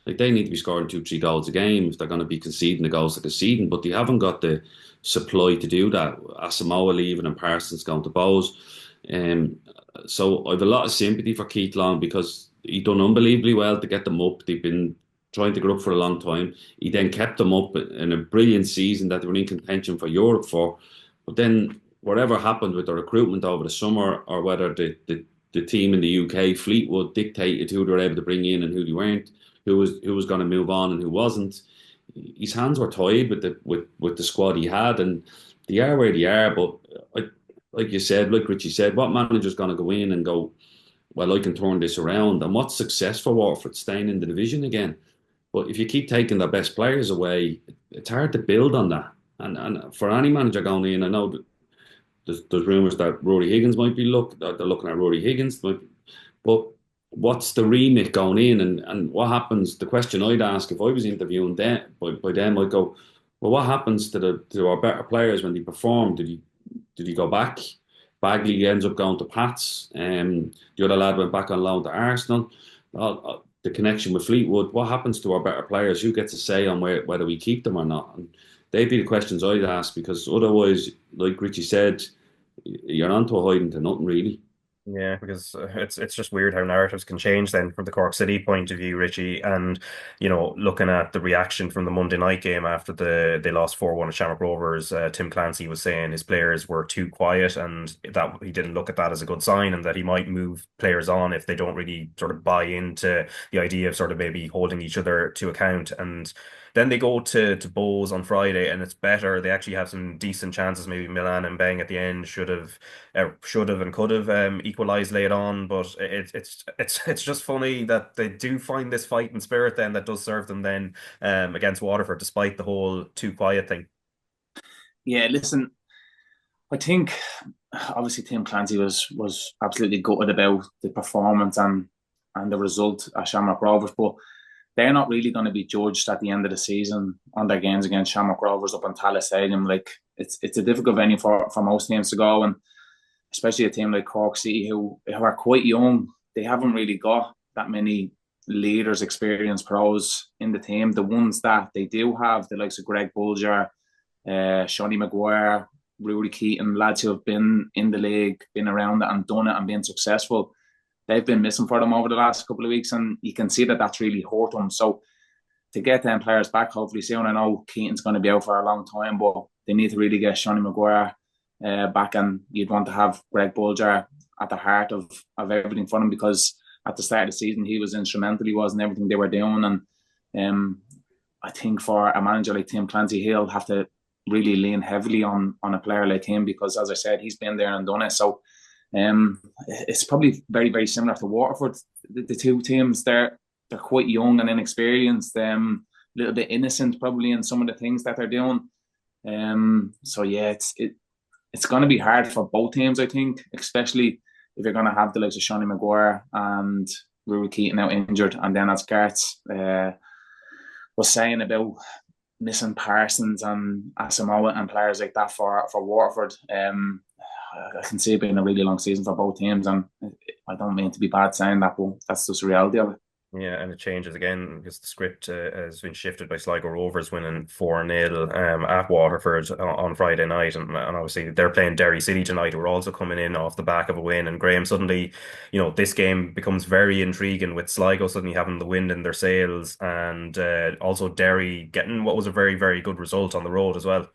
Like, they need to be scoring 2-3 goals a game if they're going to be conceding the goals they're conceding, but they haven't got the supply to do that. Asamoah leaving and Parsons going to Bowes. So I have a lot of sympathy for Keith Long, because he done unbelievably well to get them up. They've been trying to get up for a long time. He then kept them up in a brilliant season that they were in contention for Europe for. But then whatever happened with the recruitment over the summer, or whether the team in the UK, Fleetwood, dictated who they were able to bring in and who they weren't, who was going to move on and who wasn't, his hands were tied with the squad he had, and they are where they are. But like you said, like Richie said, what manager's going to go in and go, well, I can turn this around? And what's success for Waterford? Staying in the division again. But if you keep taking the best players away, it's hard to build on that. And for any manager going in, I know that there's rumours that Rory Higgins might be they're looking at Rory Higgins. But what's the remit going in? And what happens? The question I'd ask if I was interviewing them, by them, I'd go, well, what happens to our better players when they perform? Did he go back? Bagley ends up going to Pats. The other lad went back on loan to Arsenal. The connection with Fleetwood. What happens to our better players? Who gets a say on whether we keep them or not? And they'd be the questions I'd ask, because otherwise, like Richie said, you're onto a hiding to nothing, really. Yeah, because it's just weird how narratives can change then from the Cork City point of view, Richie. And, you know, looking at the reaction from the Monday night game after they lost 4-1 at Shamrock Rovers, Tim Clancy was saying his players were too quiet, and that he didn't look at that as a good sign, and that he might move players on if they don't really sort of buy into the idea of sort of maybe holding each other to account. And then they go to Bowes on Friday, and it's better. They actually have some decent chances. Maybe Milan and Bang at the end should have and could have equalised late on. But it's just funny that they do find this fighting spirit then that does serve them then against Waterford, despite the whole too quiet thing. Yeah, listen, I think obviously Tim Clancy was absolutely gutted about the performance and the result at Shamrock Rovers, but they're not really going to be judged at the end of the season on their games against Shamrock Rovers up in Towell Stadium. Like, it's a difficult venue for most teams to go, and especially a team like Cork City who are quite young. They haven't really got that many leaders, experienced pros in the team. The ones that they do have, the likes of Greg Bulger, Shawnee Maguire, Rudy Keaton, lads who have been in the league, been around it and done it and been successful, they've been missing for them over the last couple of weeks, and you can see that that's really hurt them. So to get them players back hopefully soon, I know Keaton's going to be out for a long time, but they need to really get Shawnee Maguire back, and you'd want to have Greg Bulger at the heart of everything for them, because at the start of the season he was instrumental, he was in everything they were doing. And I think for a manager like Tim Clancy, he'll have to really lean heavily on a player like him, because as I said, he's been there and done it. So it's probably very, very similar to Waterford. The two teams, they're quite young and inexperienced, a little bit innocent probably in some of the things that they're doing. So yeah, it's going to be hard for both teams, I think, especially if you're going to have the likes of Shawnee Maguire and Rudy Keaton out injured, and then as Gartz was saying about missing Parsons and Asamoah and players like that for Waterford. I can see it being a really long season for both teams, and I don't mean to be bad saying that, but that's just the reality of it. Yeah, and it changes again because the script has been shifted by Sligo Rovers winning 4-0 at Waterford on Friday night. And obviously they're playing Derry City tonight, who are also coming in off the back of a win. And Graham, suddenly, this game becomes very intriguing with Sligo suddenly having the wind in their sails, and also Derry getting what was a very, very good result on the road as well.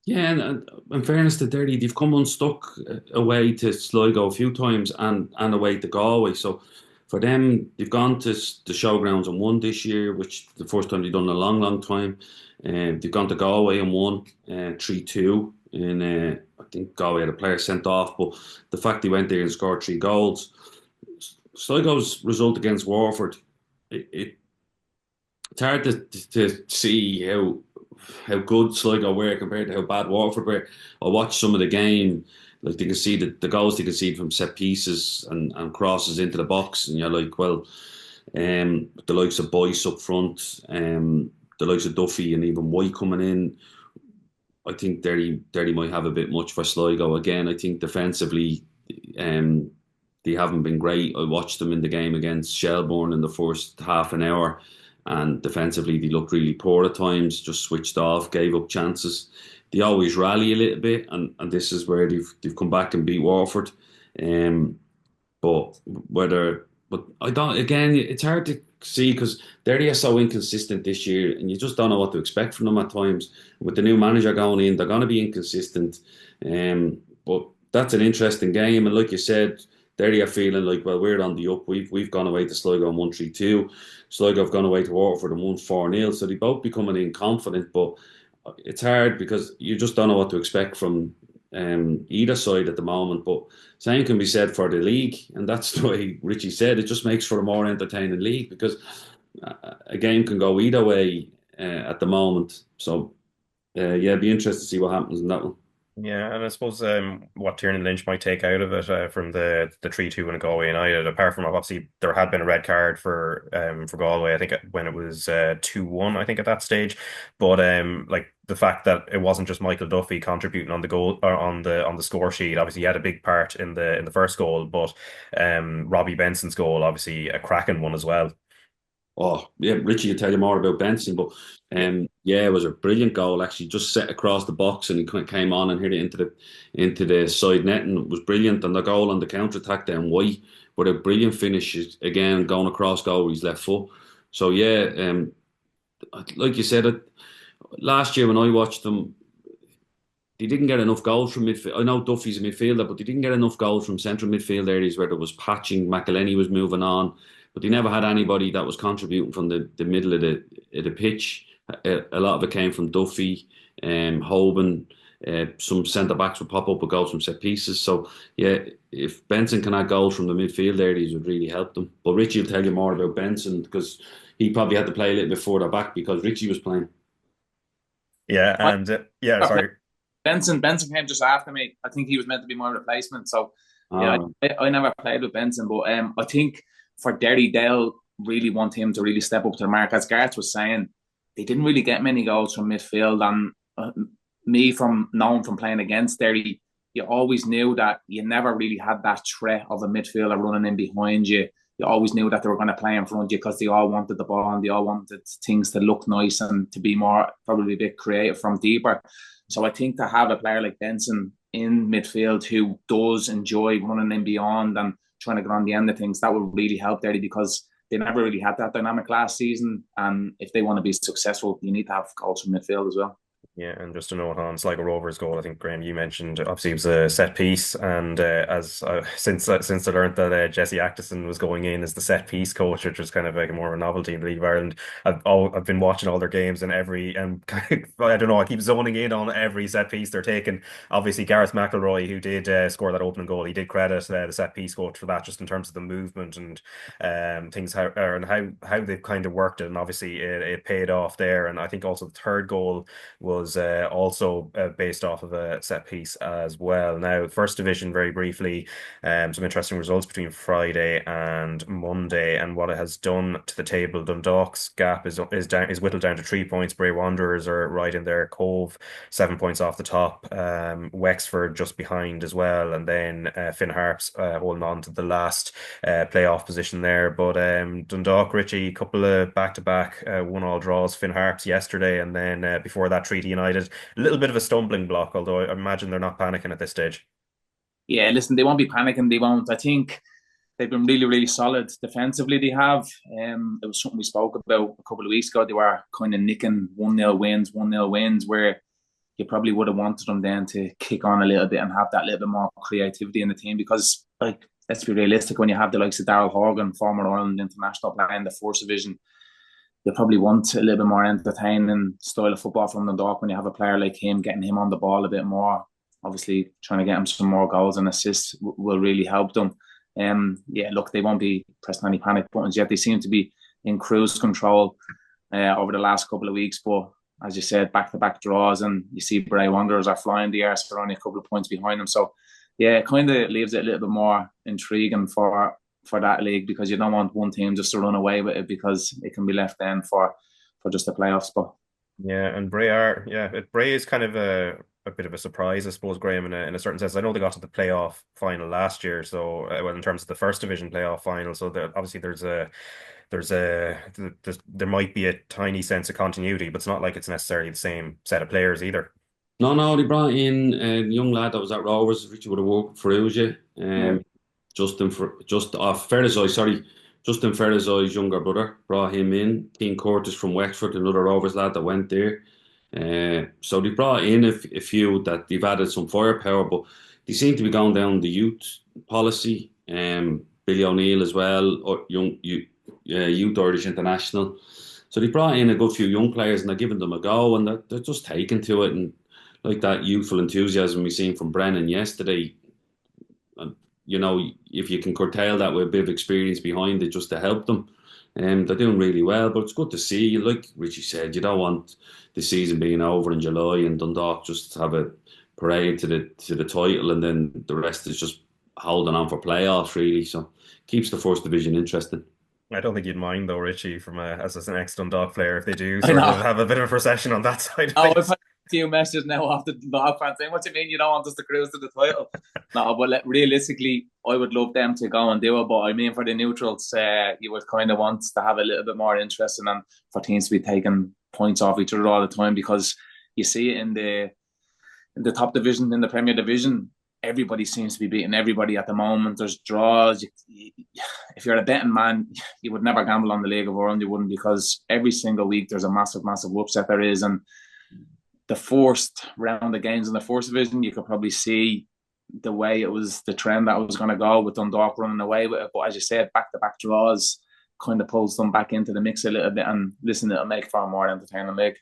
Yeah, and in fairness to Derry, they've come unstuck away to Sligo a few times and away to Galway. So for them, they've gone to the showgrounds and won this year, which the first time they've done in a long, long time. They've gone to Galway and won 3-2. And I think Galway had a player sent off, but the fact they went there and scored 3 goals. Sligo's result against Waterford, it's hard to see how good Sligo were compared to how bad Waterford were. I watched some of the game, like they can see the goals they concede from set pieces and crosses into the box, and you're like, well, the likes of Boyce up front, the likes of Duffy and even White coming in, I think Derry might have a bit much for Sligo. Again, I think defensively, they haven't been great. I watched them in the game against Shelbourne in the first half an hour, and defensively they looked really poor at times, just switched off, gave up chances. They always rally a little bit, and this is where they've come back and beat Waterford. But I don't. Again, it's hard to see because Derry are so inconsistent this year, and you just don't know what to expect from them at times. With the new manager going in, they're going to be inconsistent. But that's an interesting game, and like you said, Derry are feeling like, well, we're on the up. We've gone away to Sligo and won 3-2. Sligo have gone away to Waterford and won 4-0. So they both be coming in confident, but it's hard because you just don't know what to expect from either side at the moment. But same can be said for the league, and that's the way Richie said. It just makes for a more entertaining league because a game can go either way at the moment. So yeah, it'd be interesting to see what happens in that one. Yeah, and I suppose what Tiernan Lynch might take out of it from the 3-2 in Galway United, apart from obviously there had been a red card for Galway, I think when it was 2-1, I think at that stage. But like the fact that it wasn't just Michael Duffy contributing on the goal or on the score sheet, obviously he had a big part in the first goal, but Robbie Benson's goal, obviously a cracking one as well. Oh, yeah, Richie will tell you more about Benson, but yeah, it was a brilliant goal. Actually, just set across the box, and he came on and hit it into the side net, and it was brilliant. And the goal on the counter attack then White, but a brilliant finish again going across goal with his left foot. So yeah, like you said, last year when I watched them, they didn't get enough goals from midfield. I know Duffy's a midfielder, but they didn't get enough goals from central midfield areas where there was patching. McElhenney was moving on, but they never had anybody that was contributing from the middle of the pitch. A lot of it came from Duffy, Hoban. Some centre backs would pop up with goals from set pieces. So yeah, if Benson can add goals from the midfield areas, would really help them. But Richie will tell you more about Benson because he probably had to play a little bit further back because Richie was playing. Yeah, and yeah, sorry. Benson came just after me. I think he was meant to be my replacement. So yeah, I never played with Benson, but I think for Derry, they'll really want him to really step up to the mark. As Garth was saying, they didn't really get many goals from midfield, and me from playing against Derry, you always knew that you never really had that threat of a midfielder running in behind you. You always knew that they were going to play in front of you because they all wanted the ball and they all wanted things to look nice and to be more, probably a bit creative from deeper. So I think to have a player like Benson in midfield who does enjoy running in beyond and trying to get on the end of things, that would really help Derry because they never really had that dynamic last season. And if they want to be successful, you need to have goals from midfield as well. Yeah, and just a note on Sligo Rovers' goal, I think Graham, you mentioned obviously it was a set piece, and since I learned that Jesse Actison was going in as the set piece coach, which was kind of like more of a novelty in the League of Ireland, I've been watching all their games and I don't know, I keep zoning in on every set piece they're taking. Obviously, Gareth McElroy, who did score that opening goal, he did credit the set piece coach for that, just in terms of the movement and things how they've kind of worked it, and obviously it paid off there. And I think also the third goal was was also based off of a set piece as well. Now, First Division, very briefly, some interesting results between Friday and Monday, and what it has done to the table. Dundalk's gap is whittled down to 3 points. Bray Wanderers are right in there. Cove 7 points off the top. Wexford just behind as well, and then Finn Harps holding on to the last playoff position there. But Dundalk, Richie, a couple of back-to-back 1-1 draws. Finn Harps yesterday, and then before that, Treaty United. A little bit of a stumbling block, although I imagine they're not panicking at this stage. Yeah, listen, they won't be panicking. They won't. I think they've been really, really solid defensively. They have. It was something we spoke about a couple of weeks ago. They were kind of nicking 1-0 wins, where you probably would have wanted them then to kick on a little bit and have that little bit more creativity in the team. Because, like, let's be realistic, when you have the likes of Daryl Horgan, former Ireland international, playing the First Division, you probably want a little bit more entertaining style of football from Dundalk when you have a player like him, getting him on the ball a bit more. Obviously, trying to get him some more goals and assists will really help them. Yeah, look, they won't be pressing any panic buttons yet. They seem to be in cruise control over the last couple of weeks. But as you said, back-to-back draws, and you see Bray Wanderers are flying the arse. They're only a couple of points behind them. So, yeah, it kind of leaves it a little bit more intriguing for that league, because you don't want one team just to run away with it, because it can be left then for just a playoff spot. Yeah, and Bray is kind of a bit of a surprise, I suppose, Graham, in a certain sense. I know they got to the playoff final last year, so in terms of the First Division playoff final, so obviously there might be a tiny sense of continuity, but it's not like it's necessarily the same set of players either. No, they brought in a young lad that was at Rovers. Richie would have worked for Uja. Justin Ferrazai's younger brother brought him in. Keane Curtis from Wexford, another Rovers lad that went there. So they brought in a few that they've added some firepower, but they seem to be going down the youth policy. Billy O'Neill as well, youth Irish international. So they brought in a good few young players, and they're giving them a go, and they're just taking to it, and like that youthful enthusiasm we seen from Brennan yesterday. And if you can curtail that with a bit of experience behind it, just to help them, they're doing really well. But it's good to see. Like Richie said, you don't want the season being over in July and Dundalk just have a parade to the title, and then the rest is just holding on for playoffs, really. So keeps the First Division interesting. I don't think you'd mind, though, Richie, as an ex-Dundalk player, if they do sort of have a bit of a procession on that side of things. I've had a few messages now off the Dundalk fans saying, what do you mean you don't want us to cruise to the title? No, but realistically, I would love them to go and do it. But I mean, for the neutrals, you would kind of want to have a little bit more interest, and for teams to be taking points off each other all the time, because you see it in the top division, in the Premier Division. Everybody seems to be beating everybody at the moment. There's draws. If you're a betting man, you would never gamble on the League of Ireland. You wouldn't, because every single week there's a massive, massive upset there is. And the first round of games in the First Division, you could probably see the way it was, the trend that was going to go with Dundalk running away with it. But as you said, back-to-back draws kind of pulls them back into the mix a little bit. And listen, it'll make for a more entertaining league.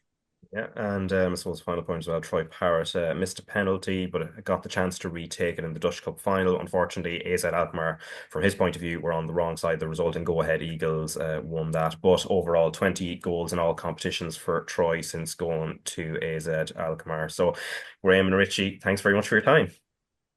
Yeah, and I suppose the final point as well, Troy Parrott missed a penalty, but got the chance to retake it in the Dutch Cup final. Unfortunately, AZ Alkmaar, from his point of view, were on the wrong side. The resulting go-ahead Eagles won that. But overall, 20 goals in all competitions for Troy since going to AZ Alkmaar. So, Graham and Richie, thanks very much for your time.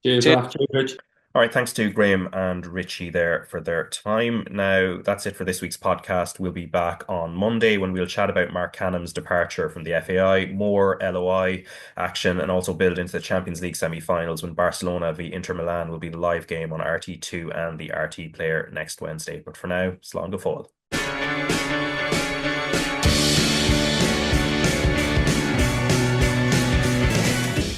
Cheers, Rich. All right, thanks to Graham and Richie there for their time. Now, that's it for this week's podcast. We'll be back on Monday when we'll chat about Mark Cannam's departure from the FAI, more LOI action, and also build into the Champions League semi-finals when Barcelona v Inter Milan will be the live game on RT2 and the RT Player next Wednesday. But for now, slán go fóill.